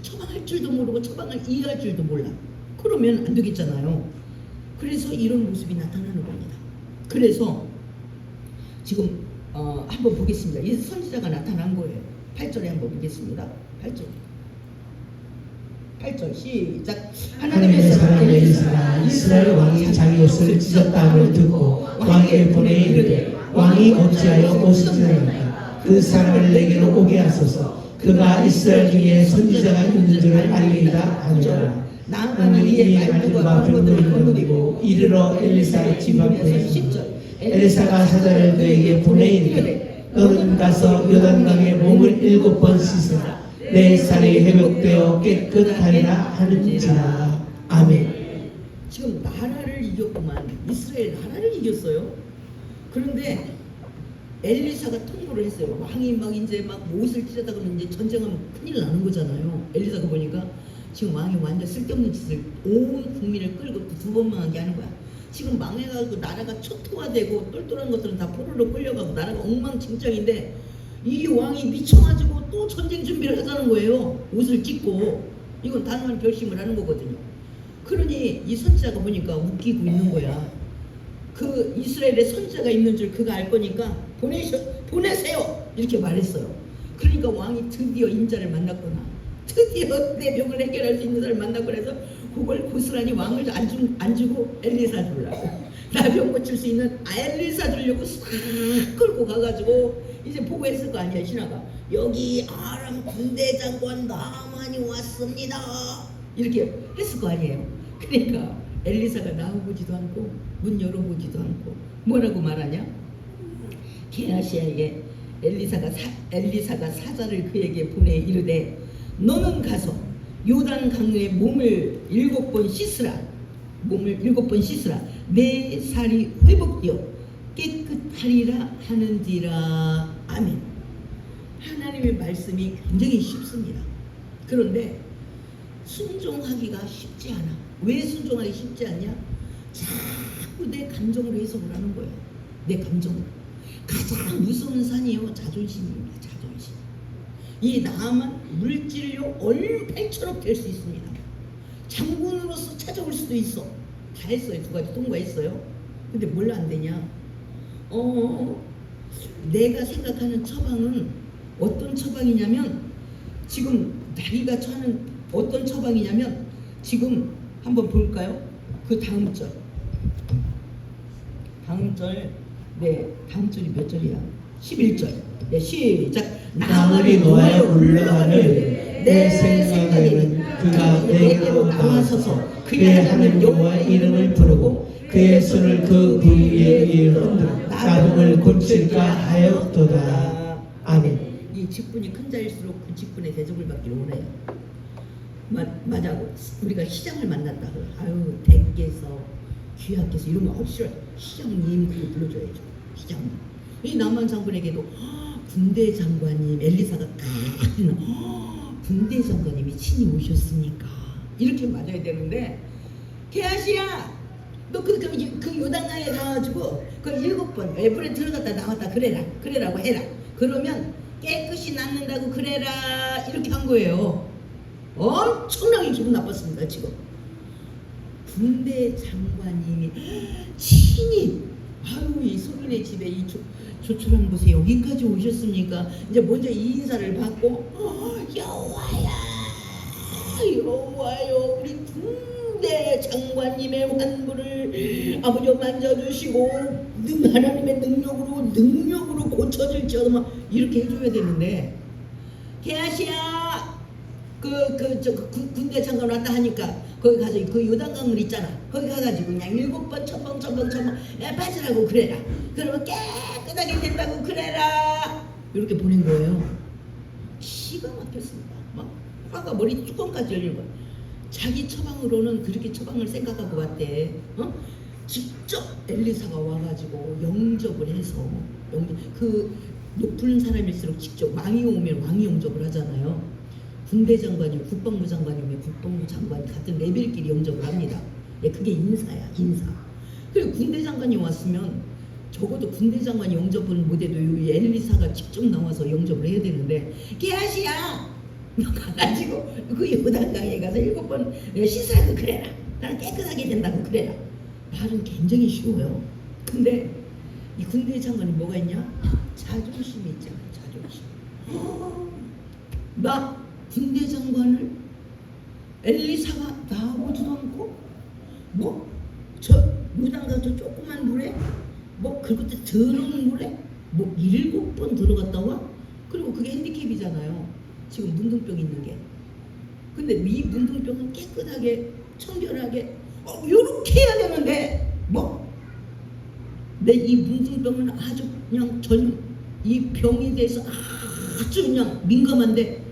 처방할 줄도 모르고 처방을 이해할 줄도 몰라. 그러면 안 되겠잖아요. 그래서 이런 모습이 나타나는 겁니다. 그래서 지금 한번 보겠습니다. 이 선지자가 나타난 거예요. 8절에 한번 보겠습니다. 8절 시작. 하나님의 사람 엘리사가 이스라엘 왕이 자기 옷을 찢었다함을 듣고 왕에게 보내 이르되 왕이 어찌하여 옷을 찢었나이까? 그 사람을 내게로 오게 하소서. 그가 이스라엘 중에 선지자가 있는 줄을 알리이다 하니라. 나아만은 이에 말들과 병거를 거느리고 이르러 엘리사의 집 앞에 10절. 엘리사가 사자를 그에게 보내 이르되 너는 가서 요단강에 몸을 7번 씻으라. 내 살이 회복되어 깨끗하리라 하는지라. 아멘. 지금 나라를 이겼구만. 이스라엘 나라를 이겼어요. 그런데 엘리사가 통보를 했어요. 왕이 막 이제 막 옷을 찢었다 그러면 이제 전쟁하면 큰일 나는 거잖아요. 엘리사가 보니까 지금 왕이 완전 쓸데없는 짓을 온 국민을 끌고 두 번 망하게 하는 거야. 지금 망해가지고 나라가 초토화되고 똘똘한 것들은 다 포로로 끌려가고 나라가 엉망진창인데 이 왕이 미쳐가지고 또 전쟁 준비를 하자는 거예요. 옷을 찢고. 이건 단호한 결심을 하는 거거든요. 그러니 이 선지자가 보니까 웃기고 있는 거야. 그 이스라엘에 선지자가 있는 줄 그가 알 거니까 보내세요 이렇게 말했어요. 그러니까 왕이 드디어 인자를 만났구나. 드디어 내 병을 해결할 수 있는 사람을 만나고 그래서 그걸 고스란히 왕을 안 주고 엘리사 주려고, 나 병 고칠 수 있는 엘리사 주려고 싹 끌고 가가지고 이제 보고했을 거 아니야. 신하가 여기 아람 군대 장관 나만이 왔습니다 이렇게 했을 거 아니에요. 그러니까 엘리사가 나오보지도 않고 문 열어보지도 않고 뭐라고 말하냐? 게하시아에게 엘리사가 사자를 그에게 보내 이르되 너는 가서 요단 강에 몸을 7번 씻으라. 몸을 7번 씻으라. 내 살이 회복되어 깨끗하리라 하는지라. 아멘. 하나님의 말씀이 굉장히 쉽습니다. 그런데 순종하기가 쉽지 않아. 왜 순종하기 쉽지 않냐? 자꾸 내 감정으로 해석을 하는 거예요. 내 감정으로. 가장 무서운 산이요, 자존심입니다. 자존심. 이 나만 물질로 얼팔처럼 될 수 있습니다. 장군으로서 찾아올 수도 있어. 다 했어요. 2가지 통과했어요. 근데 뭘 안 되냐? 내가 생각하는 처방은 어떤 처방이냐면, 지금 자기가 처하는 어떤 처방이냐면, 지금 한번 볼까요? 그 다음 절. 다음 절, 다음 절이 몇 절이야? 11절. 시작. 나무리 노아에 올라가는 내 생각에는 그가 내게로 나와서서 그의 하늘 여호와의 이름을 부르고 그의 손을 그 위에 흔들어 나병을 고칠까 하였도다. 아멘. 이 직분이 큰 자일수록 그 직분의 대접을 받기를 원해요. 맞아. 우리가 시장을 만났다. 아유, 댁께서 귀하께서 이러면 싫어요. 시장님 그거 불러줘야죠. 시장님. 이 남한 장군에게도 군대 장관님, 엘리사가 군대 장관님이 친히 오셨습니까? 이렇게 맞아야 되는데, 게하시야, 너 그 요단강에 가가지고 그 7번 에브레 들어갔다 나왔다 그래라고 해라. 그러면 깨끗이 낫는다고 그래라. 이렇게 한 거예요. 엄청나게 기분 나빴습니다. 지금 군대 장관님이 친히 바로 이 소민의 집에 이 조촐한 곳에 여기까지 오셨습니까? 이제 먼저 이 인사를 받고 여호와야 여호와여 우리 군대 장관님의 환부를 아버지 만져주시고 하나님의 능력으로 고쳐질지어다 막 이렇게 해줘야 되는데 게하시야 군대 장관 왔다 하니까 거기 가서 그 요단강물 있잖아. 거기 가가지고 그냥 7번 처방 빠지라고 그래라. 그러면 깨끗하게 된다고 그래라. 이렇게 보낸 거예요. 기가 막혔습니다. 막 화가 머리 뚜껑까지 열린 거야. 자기 처방으로는 그렇게 처방을 생각하고 왔대. 직접 엘리사가 와가지고 영접을 해서 그 높은 사람일수록 직접 왕이 오면 왕이 영접을 하잖아요. 군대 장관이 국방부 장관이면 국방부 장관이 같은 레벨끼리 영접을 합니다. 예, 그게 인사야, 인사. 그리고 군대 장관이 왔으면 적어도 군대 장관이 영접을 못해도 이 엘리사가 직접 나와서 영접을 해야 되는데 게하시야 가가지고 그 요단강에 가서 7번 씻으라고 그래라. 나는 깨끗하게 된다고 그래라. 말은 굉장히 쉬워요. 근데 이 군대 장관이 뭐가 있냐? 자존심이 있잖아. 자존심. 나 군대 장관을 엘리사가 나오지도 않고 뭐 저 요단강 저 조그만 물에 뭐 그것도 더러운 물에 뭐 7번 들어갔다 와? 그리고 그게 핸디캡이잖아요. 지금 문둥병 있는 게. 근데 이 문둥병은 깨끗하게 청결하게 요렇게 해야 되는데 뭐 내 이 문둥병은 아주 그냥 이 병에 대해서 아주 그냥 민감한데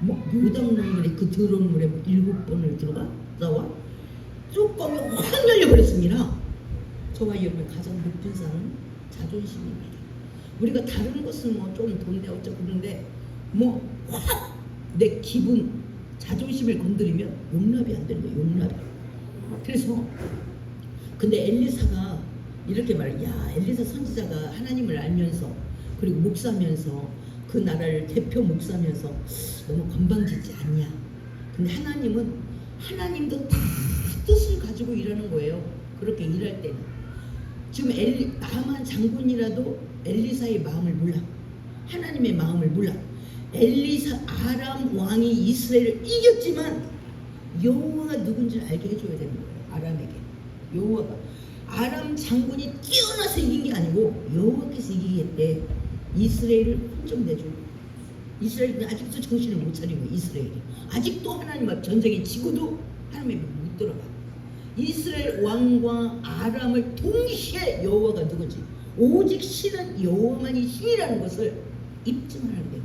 뭐 요단강물에 그 더러운 물에 7번을 들어갔다 와? 뚜껑이 확 열려버렸습니다. 저와 여러분 가장 높은 산은 자존심입니다. 우리가 다른 것은 뭐 좀 돈대 어쩌고 그러는데 뭐 확 내 기분 자존심을 건드리면 용납이 안 되는 거예요. 용납이. 그래서 근데 엘리사가 이렇게 말해. 야 엘리사 선지자가 하나님을 알면서 그리고 목사면서 그 나라를 대표 목사면서 너무 건방지지 않냐. 근데 하나님도 다 뜻을 가지고 일하는 거예요. 그렇게 일할 때는. 지금 나만 장군이라도 엘리사의 마음을 몰라. 하나님의 마음을 몰라. 아람 왕이 이스라엘을 이겼지만 여호와가 누군지를 알게 해줘야 되는 거예요. 아람에게. 여호와가. 아람 장군이 뛰어나서 이긴 게 아니고 여호와께서 이기겠대. 이스라엘을 좀 내줘. 이스라엘은 아직도 정신을 못 차리고 이스라엘이. 아직도 하나님 앞 전쟁에 지고도 하나님의 못 들어가. 이스라엘 왕과 아람을 동시에 여호와가 누구지? 오직 신은 여호와만이 신이라는 것을 입증하는 거예요.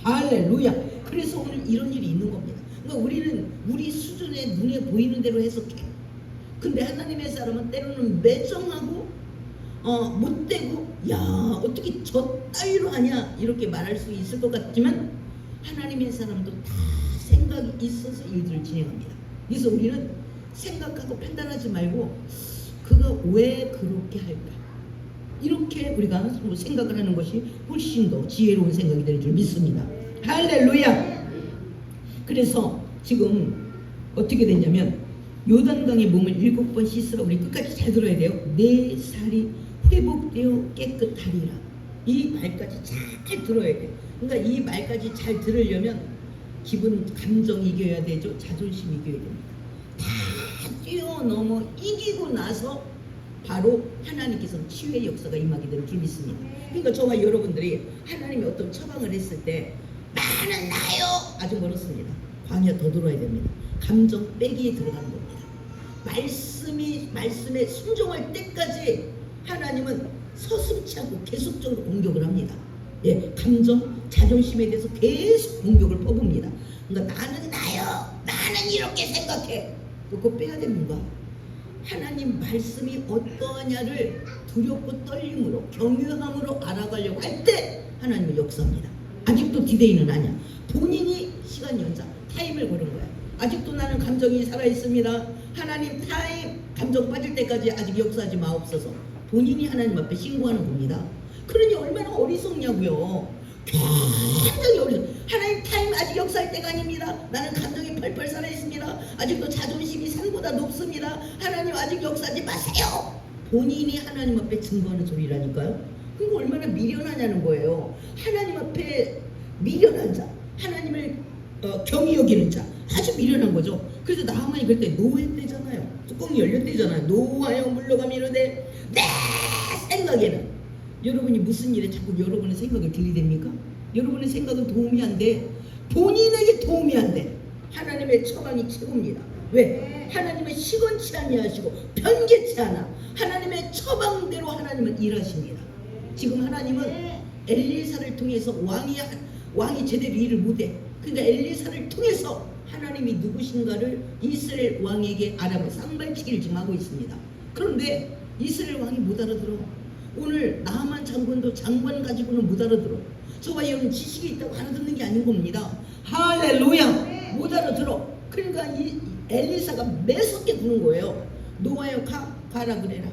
할렐루야. 그래서 오늘 이런 일이 있는 겁니다. 그러니까 우리는 우리 수준의 눈에 보이는 대로 해석해. 근데 하나님의 사람은 때로는 매정하고 못되고 야 어떻게 저 따위로 하냐 이렇게 말할 수 있을 것 같지만 하나님의 사람도 다 생각이 있어서 일들을 진행합니다. 그래서 우리는 생각하고 판단하지 말고 그가 왜 그렇게 할까 이렇게 우리가 생각을 하는 것이 훨씬 더 지혜로운 생각이 될 줄 믿습니다. 할렐루야. 그래서 지금 어떻게 됐냐면 요단강에 몸을 7번 씻으라. 우리 끝까지 잘 들어야 돼요. 내 살이 회복되어 깨끗하리라. 이 말까지 잘 들어야 돼. 그러니까 이 말까지 잘 들으려면 기분, 감정 이겨야 되죠. 자존심 이겨야 됩니다. 다 뛰어넘어 이기고 나서 바로 하나님께서 치유의 역사가 임하게 될 줄 믿습니다. 그러니까 저와 여러분들이 하나님이 어떤 처방을 했을 때 나는 나요 아주 멀었습니다. 광야 더 들어야 됩니다. 감정 빼기에 들어가는 겁니다. 말씀에 순종할 때까지 하나님은 서슴지 않고 계속적으로 공격을 합니다. 예, 감정, 자존심에 대해서 계속 공격을 퍼붓니다. 그러니까 나는 나요, 나는 이렇게 생각해. 그거 빼야 됩니다. 하나님 말씀이 어떠하냐를 두렵고 떨림으로 경외함으로 알아가려고 할 때 하나님은 역사합니다. 아직도 디데이는 아니야. 본인이 시간 연장 타임을 거는 거야. 아직도 나는 감정이 살아있습니다. 하나님 타임 감정 빠질 때까지 아직 역사하지 마옵소서. 본인이 하나님 앞에 신고하는 겁니다. 그러니 얼마나 어리석냐고요. 굉장히 어려워. 하나님 타임 아직 역사할 때가 아닙니다. 나는 감정이 펄펄 살아있습니다. 아직도 자존심이 산보다 높습니다. 하나님 아직 역사하지 마세요. 본인이 하나님 앞에 증거하는 소리라니까요. 그거 얼마나 미련하냐는 거예요. 하나님 앞에 미련한 자, 하나님을 경히 여기는 자, 아주 미련한 거죠. 그래서 나하만이 그때 노했대잖아요. 뚜껑이 열렸대잖아요. 노하여 물러가며 이르되 내 생각에는, 여러분이 무슨 일에 자꾸 여러분의 생각을 들이댑니까? 여러분의 생각은 도움이 안 돼. 본인에게 도움이 안 돼. 하나님의 처방이 최고입니다. 왜? 하나님은 시건치 아니하시고 변개치 않아. 하나님의 처방대로 하나님은 일하십니다. 지금 하나님은 엘리사를 통해서 왕이 제대로 일을 못해. 그러니까 엘리사를 통해서 하나님이 누구신가를 이스라엘 왕에게 알아봐 쌍발치기를 지금 하고 있습니다. 그런데 이스라엘 왕이 못 알아들어. 오늘 나하만 장군도 장관 가지고는 못 알아들어. 저와 여러분 지식이 있다고 알아듣는 게 아닌 겁니다. 할렐루야. 못 알아들어. 그러니까 이 엘리사가 매섭게 구는 거예요. 노아여 가라 그래라.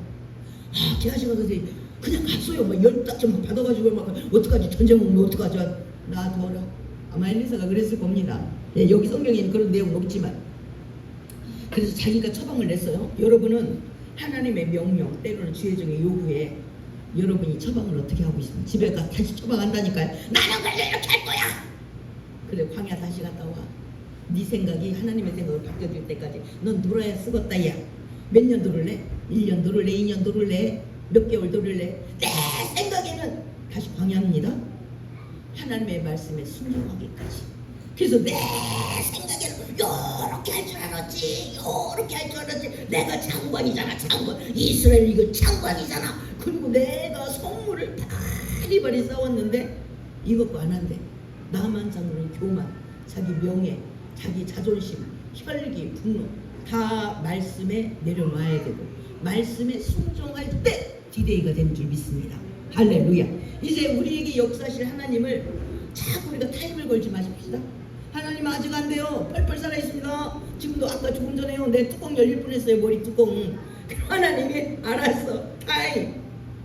게하시가 그냥 갔어요. 막 15점 받아가지고 막 어떡하지, 전쟁 오면 어떡하지, 놔둬라. 아마 엘리사가 그랬을 겁니다. 예, 여기 성경에는 그런 내용은 없지만. 그래서 자기가 처방을 냈어요. 여러분은 하나님의 명령, 때로는 지혜정의 요구에 여러분이 처방을 어떻게 하고 있습니까? 집에 가 다시 처방한다니까요. 나는 그래 이렇게 할 거야. 그래, 광야 다시 갔다 와. 네 생각이 하나님의 생각으로 바뀌어질 때까지 넌 놀아야 쓰겄다. 야, 몇 년 놀을래? 1년 놀을래? 2년 놀을래? 몇 개월 놀을래? 내 생각에는 다시 광야입니다. 하나님의 말씀에 순종하기까지. 그래서 내 생각에는 요렇게 할 줄 알았지, 요렇게 할 줄 알았지. 내가 장관이잖아, 장관. 이스라엘 이거 장관이잖아. 그리고 내가 성물을 바리바리 싸웠는데 이것도 안 한대. 나만 장군은 교만, 자기 명예, 자기 자존심, 혈기, 분노 다 말씀에 내려놔야 되고 말씀에 순종할 때 디데이가 되는 줄 믿습니다. 할렐루야. 이제 우리에게 역사하실 하나님을 자꾸 우리가 타임을 걸지 마십시다. 하나님 아직 안 돼요. 펄펄 살아있습니다. 지금도 아까 조금 전에요, 내 뚜껑 열릴 뻔했어요. 머리 뚜껑. 하나님이 알았어. 타임.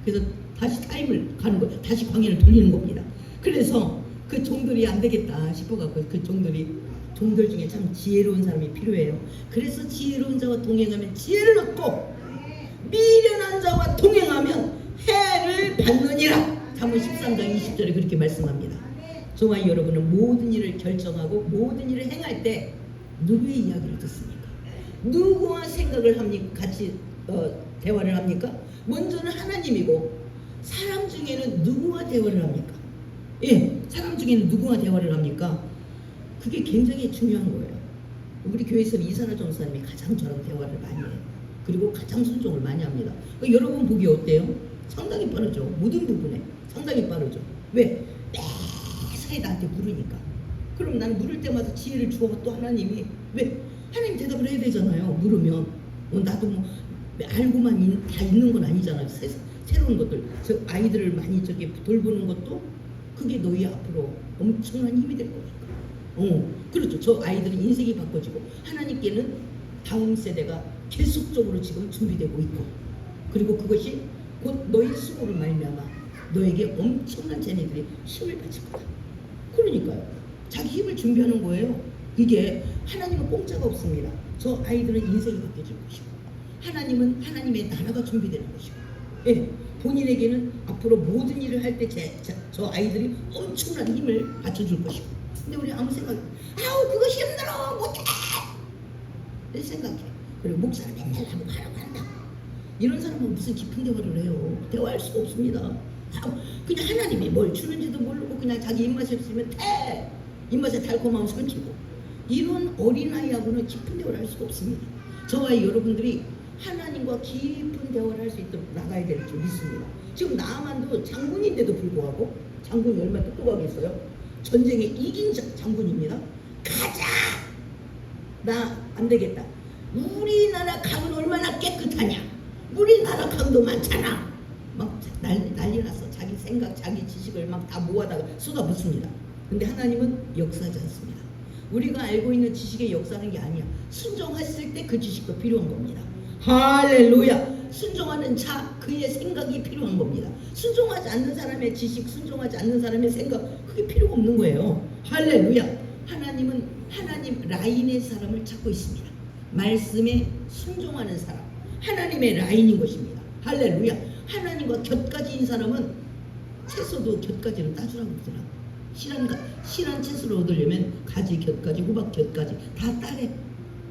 그래서 다시 타임을 가는 거예요. 다시 광야를 돌리는 겁니다. 그래서 그 종들이 안 되겠다 싶어갖고 그 종들 중에 참 지혜로운 사람이 필요해요. 그래서 지혜로운 자와 동행하면 지혜를 얻고 미련한 자와 동행하면 해를 받느니라. 잠언 13장 20절에 그렇게 말씀합니다. 저와 여러분은 모든 일을 결정하고 모든 일을 행할 때 누구의 이야기를 듣습니까? 누구와 생각을 합니까? 같이 대화를 합니까? 먼저는 하나님이고 사람 중에는 누구와 대화를 합니까? 예, 사람 중에는 누구와 대화를 합니까? 그게 굉장히 중요한 거예요. 우리 교회에서 이사라 전사님이 가장 저랑 대화를 많이 해요. 그리고 가장 순종을 많이 합니다. 여러분 보기 어때요? 상당히 빠르죠. 모든 부분에 상당히 빠르죠. 왜? 매사에 나한테 물으니까. 그럼 나는 물을 때마다 지혜를 주어. 또 하나님이 왜? 하나님 대답을 해야 되잖아요. 물으면 나도 뭐 알고만 다 있는 건 아니잖아요. 새로운 것들, 저 아이들을 많이 저기 돌보는 것도 그게 너희 앞으로 엄청난 힘이 될 거니까. 그렇죠. 저 아이들의 인생이 바꿔지고 하나님께는 다음 세대가 계속적으로 지금 준비되고 있고, 그리고 그것이 곧 너희 수고를 말미암아 너에게 엄청난 쟤네들이 힘을 바칠 거다. 그러니까요. 자기 힘을 준비하는 거예요. 이게 하나님은 공짜가 없습니다. 저 아이들은 인생이 바뀌어질 것이고 하나님은 하나님의 나라가 준비되는 것이고, 예, 본인에게는 앞으로 모든 일을 할 때 저 아이들이 엄청난 힘을 받쳐줄 것이고. 근데 우리 아무 생각, 그거 힘들어 못해 내 생각해. 그리고 목사는 맨날 하고 가라고 한다. 이런 사람은 무슨 깊은 대화를 해요? 대화할 수가 없습니다. 그냥 하나님이 뭘 주는지도 모르고 그냥 자기 입맛에 없으면 입맛에 달콤함을 삼키고, 이런 어린아이하고는 깊은 대화를 할 수가 없습니다. 저와 여러분들이 하나님과 깊은 대화를 할 수 있도록 나가야 될 줄 믿습니다. 지금 나아만도 장군인데도 불구하고, 장군이 얼마나 똑똑하겠어요? 전쟁에 이긴 장군입니다. 가자! 나 안 되겠다. 우리나라 강은 얼마나 깨끗하냐? 우리나라 강도 많잖아. 막 난리 났어. 자기 생각, 자기 지식을 막 다 모아다가 쏟아붓습니다. 근데 하나님은 역사하지 않습니다. 우리가 알고 있는 지식의 역사하는 게 아니야. 순종했을 때 그 지식도 필요한 겁니다. 할렐루야. 순종하는 자, 그의 생각이 필요한 겁니다. 순종하지 않는 사람의 지식, 순종하지 않는 사람의 생각, 그게 그게 필요가 없는 거예요. 할렐루야. 하나님은 하나님 라인의 사람을 찾고 있습니다. 말씀에 순종하는 사람, 하나님의 라인인 것입니다. 할렐루야. 하나님과 곁가지인 사람은 채소도 곁가지로 따주라고 그러더라고. 실한 채소를 얻으려면 가지 곁가지, 호박 곁가지 다 따래.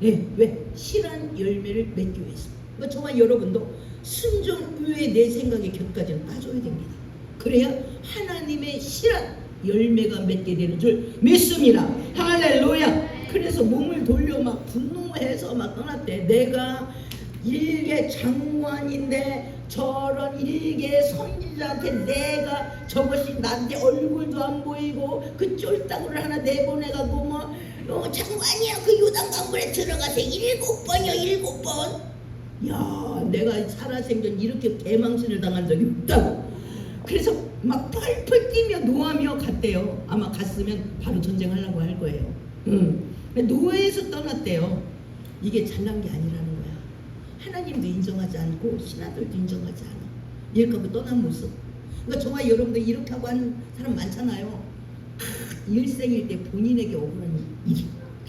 네, 왜? 실한 열매를 맺기 위해서. 그러니까 저와 여러분도 순종 위에 내 생각의 곁가지는 따줘야 됩니다. 그래야 하나님의 실한 열매가 맺게 되는 줄 믿습니다. 할렐루야. 그래서 몸을 돌려 막 분노해서 막 떠났대. 내가 일개 장관인데 저런 일개 선지자한테 내가 저것이 나한테 얼굴도 안 보이고 그 쫄따구를 하나 내보내가고 뭐 장관이야 그 요단강물에 들어가서 7번이요 7번. 야, 내가 살아생전 이렇게 대망신을 당한 적이 없다고. 그래서 막 펄펄 뛰며 노하며 갔대요. 아마 갔으면 바로 전쟁하려고 할 거예요. 노예에서 떠났대요. 이게 잘난 게 아니라는 거야. 하나님도 인정하지 않고 신하들도 인정하지 않아. 이렇게 떠난 모습. 그러니까 저와 여러분들 이렇게 하고 하는 사람 많잖아요. 일생일 때 본인에게 억울한 일이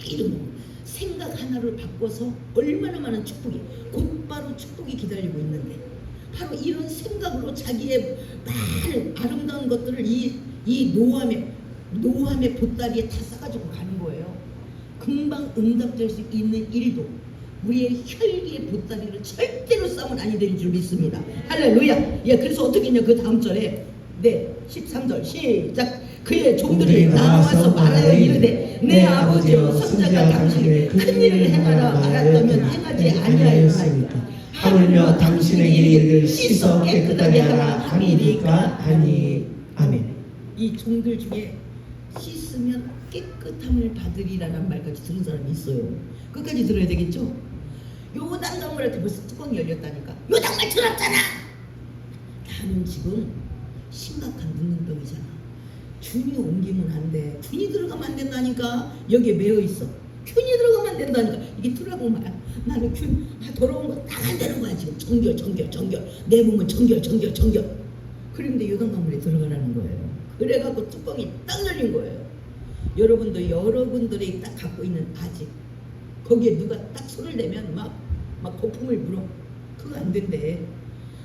이런 생각 하나를 바꿔서 얼마나 많은 축복이 곧바로 축복이 기다리고 있는데 바로 이런 생각으로 자기의 많은 아름다운 것들을 이 노함의 보따리에 다 싸가지고 가는 거예요. 금방 응답될 수 있는 일도 우리의 혈기의 보따리를 절대로 싸면 아니 되는 줄 믿습니다. 할렐루야. 예, 그래서 어떻게 했냐 그 다음 절에 13절 시작. 그의 종들이 나와서 말하여 이르되 내 아버지여 선자가 당신의 큰 일을 행하라 말았다면 행하지 아니하였나이까. 하물며 당신에게 이를 씻어 깨끗하게 하라 함이니까 하니. 아멘. 이 종들 중에 씻으면 깨끗함을 받으리라는 말까지 들은 사람이 있어요. 끝까지 들어야 되겠죠? 요단강물한테 벌써 뚜껑이 열렸다니까. 요단강 들었잖아. 나는 지금 심각한 묻는병이잖아. 균이 옮기면 안 돼. 균이 들어가면 안 된다니까. 여기에 매여 있어. 균이 들어가면 안 된다니까. 이게 들어가고 말이야. 나는 균 더러운 거 딱 안 되는 거야 지금. 정결. 내 몸은 정결. 그런데 요단강물에 들어가라는 거예요. 그래갖고 뚜껑이 딱 열린 거예요. 여러분도 여러분들이 딱 갖고 있는 아직 거기에 누가 딱 손을 대면 막 거품을 물어. 그거 안 된대.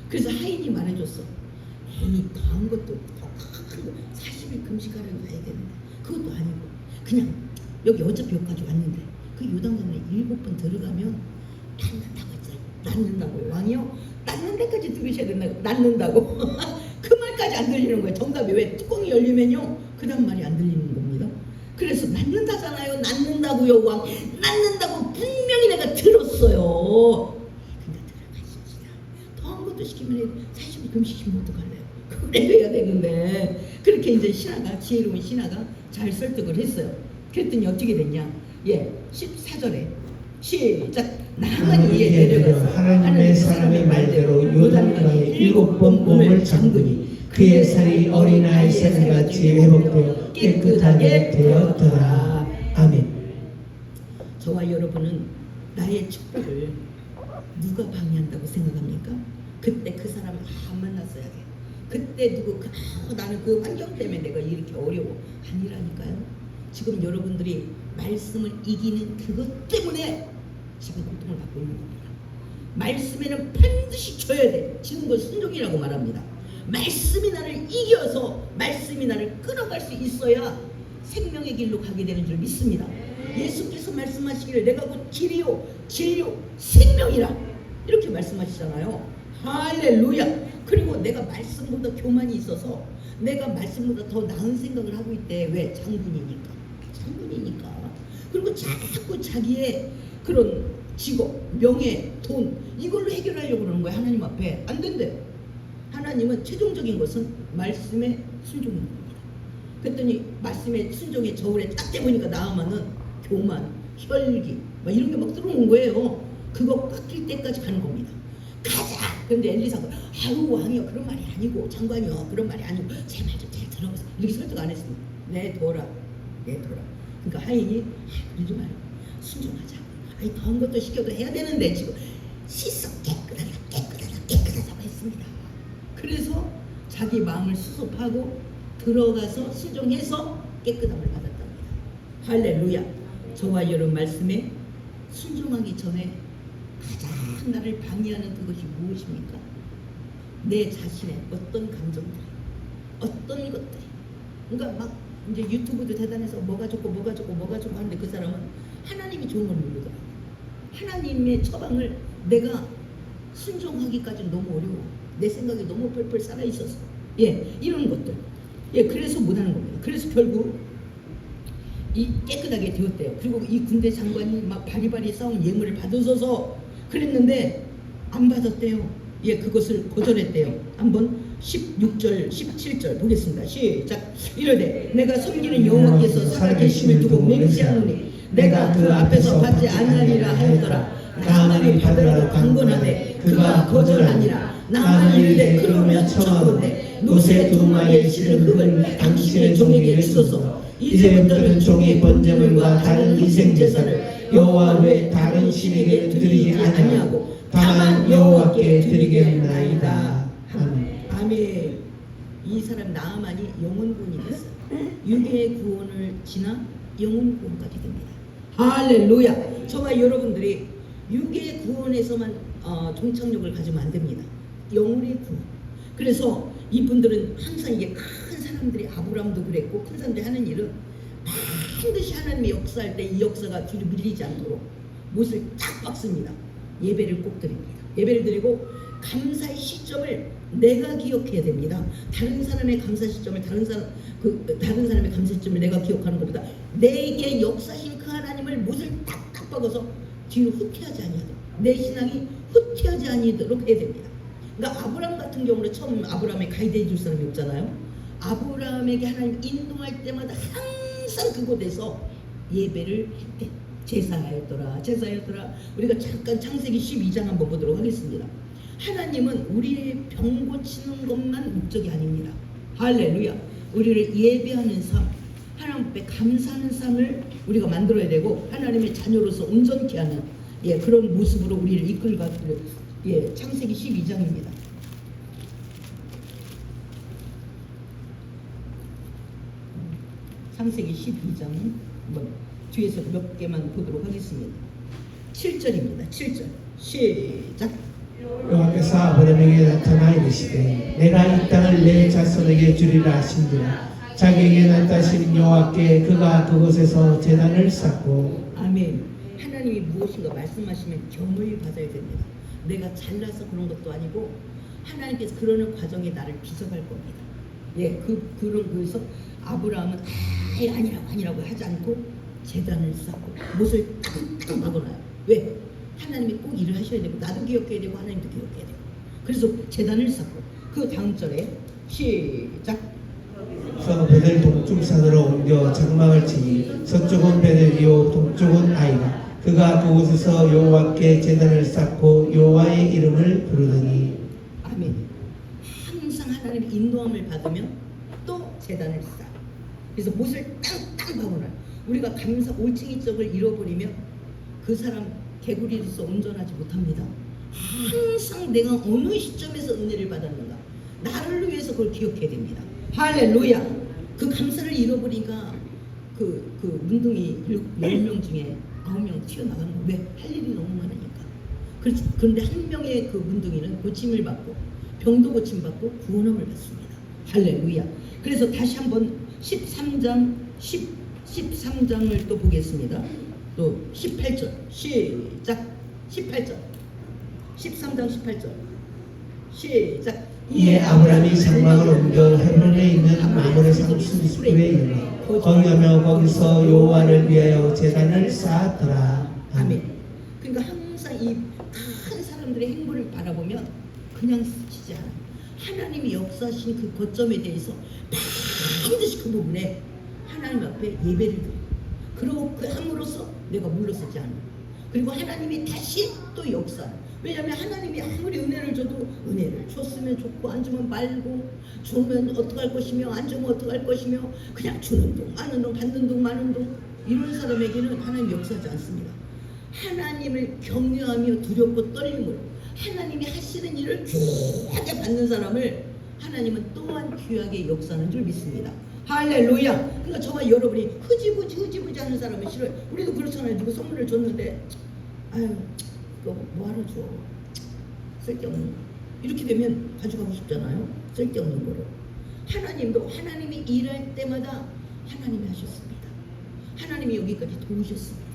그래서 하인이 말해줬어. 에이 더한 것도 더 큰 거 40일 금식하려고 해야 되는데 그것도 아니고 그냥 여기 어차피 여기까지 왔는데 그 요단강에 7번 들어가면 낫는다고 했잖아요. 낫는다고요. 왕이요? 낫는 데까지 들으셔야 된다고. 낫는다고. 그 말까지 안 들리는 거예요. 정답이 왜? 뚜껑이 열리면요 그 다음 말이 안 들리는 겁니다. 그래서 낫는다잖아요. 낫는다고요. 왕 낫는다고 분명히 내가 들었어요. 근데 들어가십시다. 더한 것도 시키면 40일 금식시키면 어떡할래요? 그래도 해야 되는데 그렇게 이제 지혜로운 신하가 잘 설득을 했어요. 그랬더니 어떻게 됐냐? 예, 14절에 시작. 나만이 이에 내려가서 하나님의 사람의 말대로 요단강에 7번 몸을 잠그니 그의 살이 어린아이 새같이 회복되어 깨끗하게 되었더라. 아멘. 저와 여러분은 나의 축복을 누가 방해한다고 생각합니까? 그때 그 사람을 안 만났어야 돼. 그때 나는 그 환경 때문에 내가 이렇게 어려워. 아니라니까요. 지금 여러분들이 말씀을 이기는 그것 때문에 지금 고통을 받고 있는 겁니다. 말씀에는 반드시 져야 돼. 지금 그걸 순종이라고 말합니다. 말씀이 나를 이겨서 말씀이 나를 끌어갈 수 있어야 생명의 길로 가게 되는 줄 믿습니다. 예수께서 말씀하시기를 내가 곧 길이요 진리요 생명이라 이렇게 말씀하시잖아요. 할렐루야. 그리고 내가 말씀보다 교만이 있어서 내가 말씀보다 더 나은 생각을 하고 있대. 왜? 장군이니까. 그리고 자꾸 자기의 그런 직업, 명예, 돈 이걸로 해결하려고 그러는 거야. 하나님 앞에. 안 된대. 하나님은 최종적인 것은 말씀에 순종인 겁니다. 그랬더니 말씀에 순종의 저울에 딱 대보니까 나아만은 교만, 혈기 막 이런 게 막 들어오는 거예요. 그거 깎일 때까지 가는 겁니다. 가자. 근데 엘리사가 아유 왕이요 그런 말이 아니고 장관이요 그런 말이 아니고 제 말 좀 잘 들어보세요. 이렇게 설득 안 했습니다. 내둬라. 그러니까 하인이 그러지 말고 순종하자. 아니 더한 것도 시켜도 해야 되는데 지금 씻어 깨끗하다고 했습니다. 그래서 자기 마음을 수습하고 들어가서 순종해서 깨끗함을 받았답니다. 할렐루야. 저와 여러분 말씀에 순종하기 전에 가장 나를 방해하는 그것이 무엇입니까? 내 자신의 어떤 감정들, 어떤 것들. 그러니까 막 이제 유튜브도 대단해서 뭐가 좋고 하는데 그 사람은 하나님이 좋은 걸 모르더라고. 하나님의 처방을 내가 순종하기까지는 너무 어려워. 내 생각이 너무 펄펄 살아있어서. 이런 것들. 그래서 못하는 겁니다. 그래서 결국 이 깨끗하게 되었대요. 그리고 이 군대 장관이 막 바리바리 싸운 예물을 받으셔서 그랬는데 안 받았대요. 그것을 거절했대요. 한번 16절 17절 보겠습니다. 시작. 이르되 내가 섬기는 여호와께서 살아계심을 두고 맹세하노니 내가 그 앞에서 받지 아니하리라 하였더라. 나만이 받으라고 강권하되 그가 거절하니라. 나만 이르되 그러면 청하건대 노새 2마리의 실은 흙을 당신의 종에게 주소서. 이제부터는 종이 번제물과 다른 희생제사를 여호와 외 다른 신에게 드리지 아니하고 다만 여호와께 드리겠나이다. 아멘. 이 사람 나아만이 영혼구원이 됐어요. 육의 구원을 지나 영혼구원까지 됩니다. 할렐루야. 저와 여러분들이 육의 구원에서만 종착역을 가지면 안 됩니다. 영혼의 구원. 그래서 이분들은 항상 이게 큰 사람들이 아브라함도 그랬고 큰 사람들이 하는 일은 반드시 하나님의 역사할 때 이 역사가 뒤로 밀리지 않도록 못을 딱 박습니다. 예배를 꼭 드립니다. 예배를 드리고 감사의 시점을 내가 기억해야 됩니다. 다른 사람의 감사 시점을 다른 사람의 감사 시점을 내가 기억하는 것보다 내게 역사신 그 하나님을 못을 탁탁 박아서 뒤로 후퇴하지 아니하도록 내 신앙이 후퇴하지 아니도록 해야 됩니다. 그러니까 아브라함 같은 경우는 처음 아브라함에 가이드해 줄 사람이 없잖아요. 아브라함에게 하나님 인도할 때마다 항상 그곳에서 예배를 했대. 제사였더라. 우리가 잠깐 창세기 12장 한번 보도록 하겠습니다. 하나님은 우리의 병 고치는 것만 목적이 아닙니다. 할렐루야. 우리를 예배하는 삶, 하나님 앞에 감사하는 삶을 우리가 만들어야 되고 하나님의 자녀로서 온전케 하는 그런 모습으로 우리를 이끌어가기를 창세기 12장입니다. 창세기 12장은 뒤에서 몇 개만 보도록 하겠습니다. 7절입니다. 7절 시작. 여호와께서 아브라함에게 나타나 이르시되 내가 이 땅을 내 자손에게 주리라 하신지라. 자기에게 나타나신 여호와께 그가 그곳에서 제단을 쌓고. 아멘. 하나님이 무엇인가 말씀하시면 겸을 받아야 됩니다. 내가 잘나서 그런 것도 아니고 하나님께서 그러는 과정에 나를 빚어갈 겁니다. 그래서 아브라함은 아니라고 하지 않고 제단을 쌓고 못을 탁탁 박아놔요. 왜? 하나님이 꼭 일을 하셔야 되고 나도 기억해야 되고 하나님도 기억해야 되고. 그래서 제단을 쌓고 그 다음 절에 시작. 그래서 베델 동쪽산으로 옮겨 장막을 치니 서쪽은 베델이요 동쪽은 아이라. 그가 그곳에서 여호와께 제단을 쌓고 여호와의 이름을 부르더니. 아멘. 항상 하나님의 인도함을 받으면 또 제단을 쌓아. 그래서 못을 땅땅 박아놔요. 우리가 감사 올챙이적을 잃어버리면 그 사람 개구리로서 온전하지 못합니다. 항상 내가 어느 시점에서 은혜를 받았는가 나를 위해서 그걸 기억해야 됩니다. 할렐루야. 그 감사를 잃어버리니까 그 문둥이 10명 중에 9명 튀어나가는 거. 왜? 할 일이 너무 많으니까. 그렇지. 그런데 한 명의 그 문둥이는 고침을 받고 병도 고침받고 구원함을 받습니다. 할렐루야. 그래서 다시 한번 13장을 또 보겠습니다. 또 18절 시작. 18절 13장 18절 시작. 이에 아브라함이 장막을 옮겨 헤브론에 있는 마므레 상수풀에 이르러 거기하며 거기서 여호와를 위하여 제단을 쌓았더라. 아멘. 그러니까 항상 이 큰 사람들의 행보를 바라보면 그냥 스치지 않아요. 하나님이 역사하신 그 거점에 대해서 반드시 그 부분에 하나님 앞에 예배를 드려요. 그리고 그 함으로써 내가 물러서지 않아요. 그리고 하나님이 다시 또 역사. 왜냐하면 하나님이 아무리 은혜를 줘도 은혜를 줬으면 좋고 안 주면 말고, 주면 어떡할 것이며 안 주면 어떡할 것이며 그냥 주는 동 마는 동 받는 동 마는 동 이런 사람에게는 하나님 역사하지 않습니다. 하나님을 경외하며 두렵고 떨림으로 하나님이 하시는 일을 귀하게 받는 사람을 하나님 하나님은 또한 귀하게 역사하는 줄 믿습니다. 할렐루야. 그러니까 저와 여러분이 흐지부지 하는 사람은 싫어요. 우리도 그렇잖아요. 누구 선물을 줬는데 아유 이거 뭐하러 줘, 쓸데없는 거. 이렇게 되면 가져가고 싶잖아요. 쓸데없는 거를. 하나님도 하나님이 일할 때마다 하나님이 하셨습니다. 하나님이 여기까지 도우셨습니다.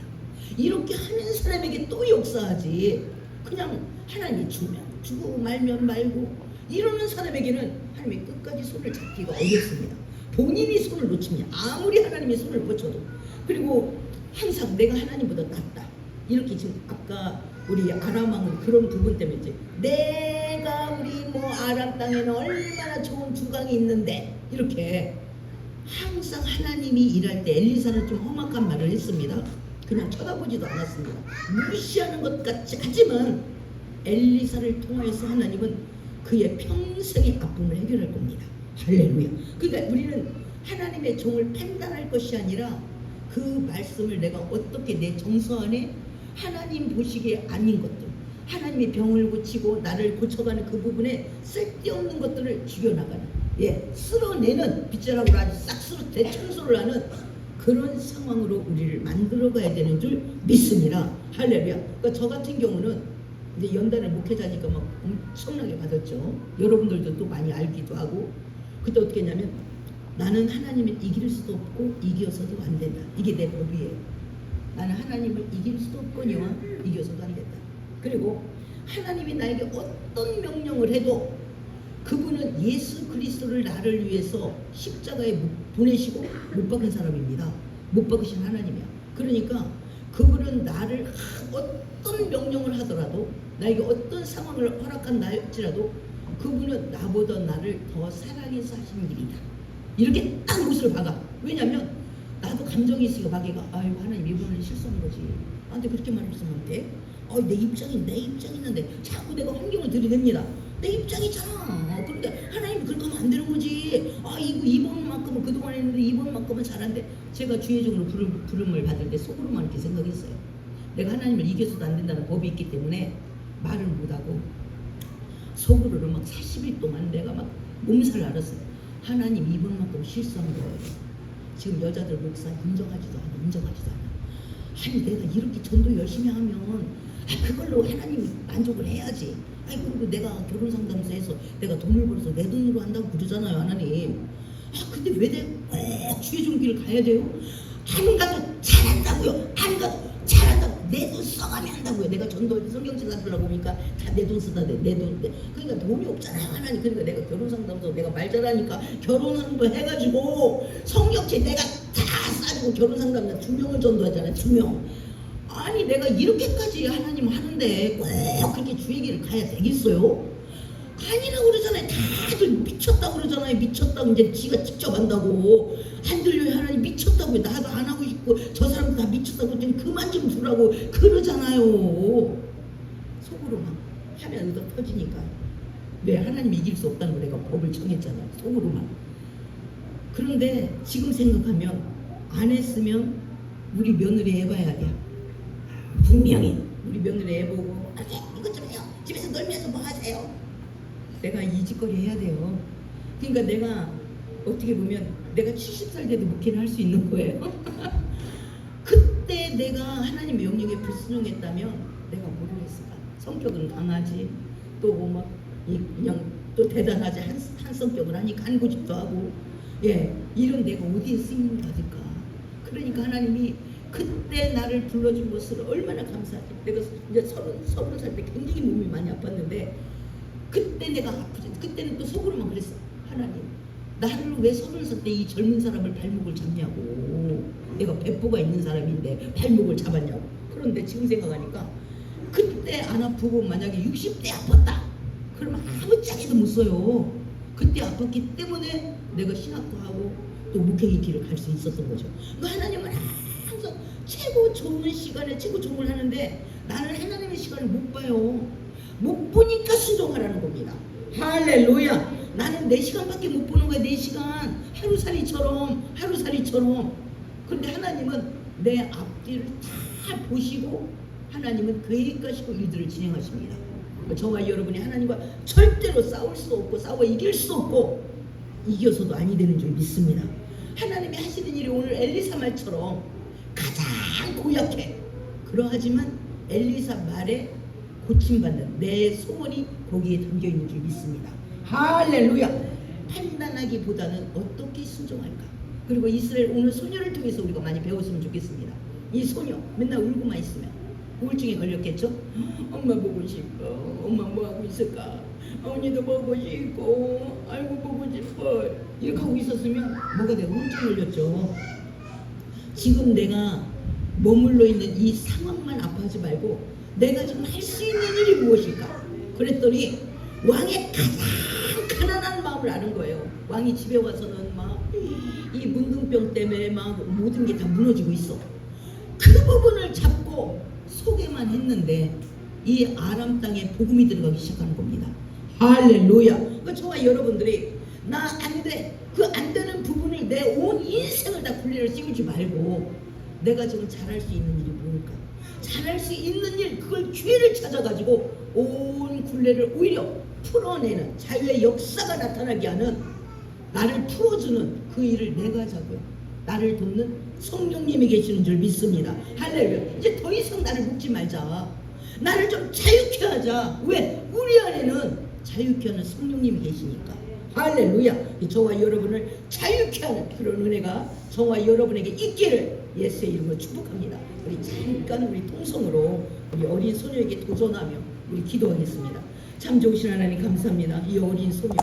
이렇게 하는 사람에게 또 역사하지, 그냥 하나님이 주면 주고 말면 말고 이러는 사람에게는 하나님이 끝까지 손을 잡기가 어렵습니다. 본인이 손을 놓치면 아무리 하나님이 손을 뻗쳐도, 그리고 항상 내가 하나님보다 낫다 이렇게, 지금 아까 우리 아람 왕은 그런 부분 때문에 이제 내가 우리 뭐 아람 땅에는 얼마나 좋은 주강이 있는데, 이렇게 항상 하나님이 일할 때 엘리사는 좀 험악한 말을 했습니다. 그냥 쳐다보지도 않았습니다. 무시하는 것 같이 하지만 엘리사를 통하여서 하나님은 그의 평생의 아픔을 해결할 겁니다. 할렐루야. 그러니까 우리는 하나님의 종을 판단할 것이 아니라 그 말씀을 내가 어떻게 내 정서 안에 하나님 보시기에 아닌 것들, 하나님의 병을 고치고 나를 고쳐가는 그 부분에 쓸데없는 것들을 죽여나가는, 쓸어내는, 빗자락으로 아주 싹 대청소를 하는 그런 상황으로 우리를 만들어가야 되는 줄 믿습니다. 할렐루야. 그러니까 저 같은 경우는 이제 연단을 목회자니까 막 엄청나게 받았죠. 여러분들도 또 많이 알기도 하고. 그때 어떻게 했냐면, 나는 하나님을 이길 수도 없고 이겨서도 안 된다. 이게 내 법이에요. 나는 하나님을 이길 수도 없거니와 이겨서도 안 된다. 그리고 하나님이 나에게 어떤 명령을 해도 그분은 예수 그리스도를 나를 위해서 십자가에 보내시고 못 박은 사람입니다. 못 박으신 하나님이야. 그러니까 그분은 나를 어떤 명령을 하더라도, 나에게 어떤 상황을 허락한다 할지라도 그분은 나보다 나를 더 사랑해서 하시는 길이다. 이렇게 딱 못을 박아. 왜냐면 나도 감정이 있으니까 마귀가 아유 하나님 이번에 실수한 거지, 나한테 그렇게 말했으면 안 돼. 내 입장이 있는데 자꾸 내가 환경을 들이댑니다. 내 입장이잖아. 그런데 하나님 그렇게 하면 안 되는 거지. 이번만큼은 그동안 했는데 이번만큼은 잘한데, 제가 주의적으로 부름을 받을 때 속으로만 이렇게 생각했어요. 내가 하나님을 이겨서도 안 된다는 법이 있기 때문에 말을 못하고 속으로는 막 40일 동안 내가 막 몸살 알았어요. 하나님 이번만큼 실수한 거예요. 지금 여자들 목사 인정하지도 않아. 아니 내가 이렇게 전도 열심히 하면 그걸로 하나님 만족을 해야지. 그리고 내가 결혼 상담소에서 내가 돈을 벌어서 내 돈으로 한다고 그러잖아요, 하나님. 근데 왜 내가 꼭 주의 종기를 가야 돼요? 안 가도 잘한다고요. 안 가도 잘한다고. 내 돈 써가면 한다고요. 내가 전도할 때 성경책 가지려고 보니까 다 내 돈 쓰다 내 돈. 그러니까 돈이 없잖아요, 하나님. 그러니까 내가 결혼 상담소 내가 말 잘하니까 결혼하는 거 해가지고 성경책 내가 다 싸주고 결혼 상담소 2명을 전도하잖아요, 2명. 아니 내가 이렇게까지 하나님 하는데 꼭 그렇게 주의 길을 가야 되겠어요? 아니라고 그러잖아요. 다들 미쳤다고 그러잖아요. 미쳤다고. 이제 지가 직접 한다고. 안 들려요. 하나님 미쳤다고. 나도 안 하고 싶고 저 사람도 다 미쳤다고 했더니 그만 좀 두라고 그러잖아요. 속으로만 하면 의도 터지니까. 왜 하나님 이길 수 없다는 거 내가 법을 정했잖아요. 속으로만. 그런데 지금 생각하면 안 했으면 우리 며느리 해봐야 돼. 분명히 우리 며느리 해보고 이것 좀 해요. 집에서 놀면서 뭐 하세요? 내가 이 짓거리 해야 돼요. 그러니까 내가 어떻게 보면 내가 70살 돼도 목회를 할 수 있는 거예요. 그때 내가 하나님의 명령에 불순종했다면 내가 뭐를 했을까? 성격은 강하지, 또 막 그냥 또 대단하지, 한 성격을 하니까 한 고집도 하고, 이런 내가 어디에 쓰임을 받을까? 그러니까 하나님이 그때 나를 불러준 것을 얼마나 감사하지. 내가 이제 30살 때 굉장히 몸이 많이 아팠는데 그때 내가 아프지. 그때는 또 속으로만 그랬어. 하나님 나를 왜 30살 때 이 젊은 사람을 발목을 잡냐고. 내가 배포가 있는 사람인데 발목을 잡았냐고. 그런데 지금 생각하니까 그때 안 아프고 만약에 60대 아팠다 그러면 아무 짝에도 못 써요. 그때 아팠기 때문에 내가 신학도 하고 또 목회의 길을 갈 수 있었던 거죠. 그러니까 하나님은 항상 최고 좋은 시간에 최고 좋은 걸 하는데 나는 하나님의 시간을 못 봐요. 못 보니까 순종하라는 겁니다. 할렐루야. 나는 4시간밖에 못 보는 거야. 4시간 하루살이처럼. 그런데 하나님은 내 앞뒤를 다 보시고 하나님은 계획하시고 일들을 진행하십니다. 저와 여러분이 하나님과 절대로 절대로 싸울 수 없고 싸워 이길 수 없고 이겨서도 아니 되는 줄 믿습니다. 하나님이 하시는 일이 오늘 엘리사 말처럼 가장 고약해. 그러하지만 엘리사 말에 고침받는 내 소원이 거기에 담겨있는 줄 믿습니다. 할렐루야. 판단하기보다는 어떻게 순종할까. 그리고 이스라엘 오늘 소녀를 통해서 우리가 많이 배웠으면 좋겠습니다. 이 소녀 맨날 울고만 있으면 우울증에 걸렸겠죠? 엄마 보고 싶어. 엄마 뭐하고 있을까? 언니도 보고 싶고 아이고 보고 싶어. 이렇게 하고 있었으면 뭐가 돼? 우울증 걸렸죠. 지금 내가 머물러 있는 이 상황만 아파하지 말고 내가 지금 할 수 있는 일이 무엇일까? 그랬더니 왕의 가장 가난한 마음을 아는 거예요. 왕이 집에 와서는 막 이 문둥병 때문에 막 모든 게 다 무너지고 있어. 그 부분을 잡고 소개만 했는데 이 아람 땅에 복음이 들어가기 시작하는 겁니다. 할렐루야. 그러니까 저와 여러분들이 나 안 돼. 그 안 되는 부분을 내 온 인생을 다 굴레를 씌우지 말고 내가 지금 잘할 수 있는 일이 뭘까? 잘할 수 있는 일, 그걸 기회를 찾아가지고 온 굴레를 오히려 풀어내는 자유의 역사가 나타나게 하는 나를 풀어주는 그 일을 내가 하자고요. 나를 돕는 성령님이 계시는 줄 믿습니다. 할렐루야. 이제 더 이상 나를 묶지 말자. 나를 좀 자유케 하자. 왜? 우리 안에는 자유케 하는 성령님이 계시니까. 할렐루야. 저와 여러분을 자유케 하는 그런 은혜가 저와 여러분에게 있기를 예수의 이름으로 축복합니다. 우리 잠깐 우리 통성으로 우리 어린 소녀에게 도전하며 우리 기도하겠습니다. 참 좋으신 하나님 감사합니다. 이 어린 소녀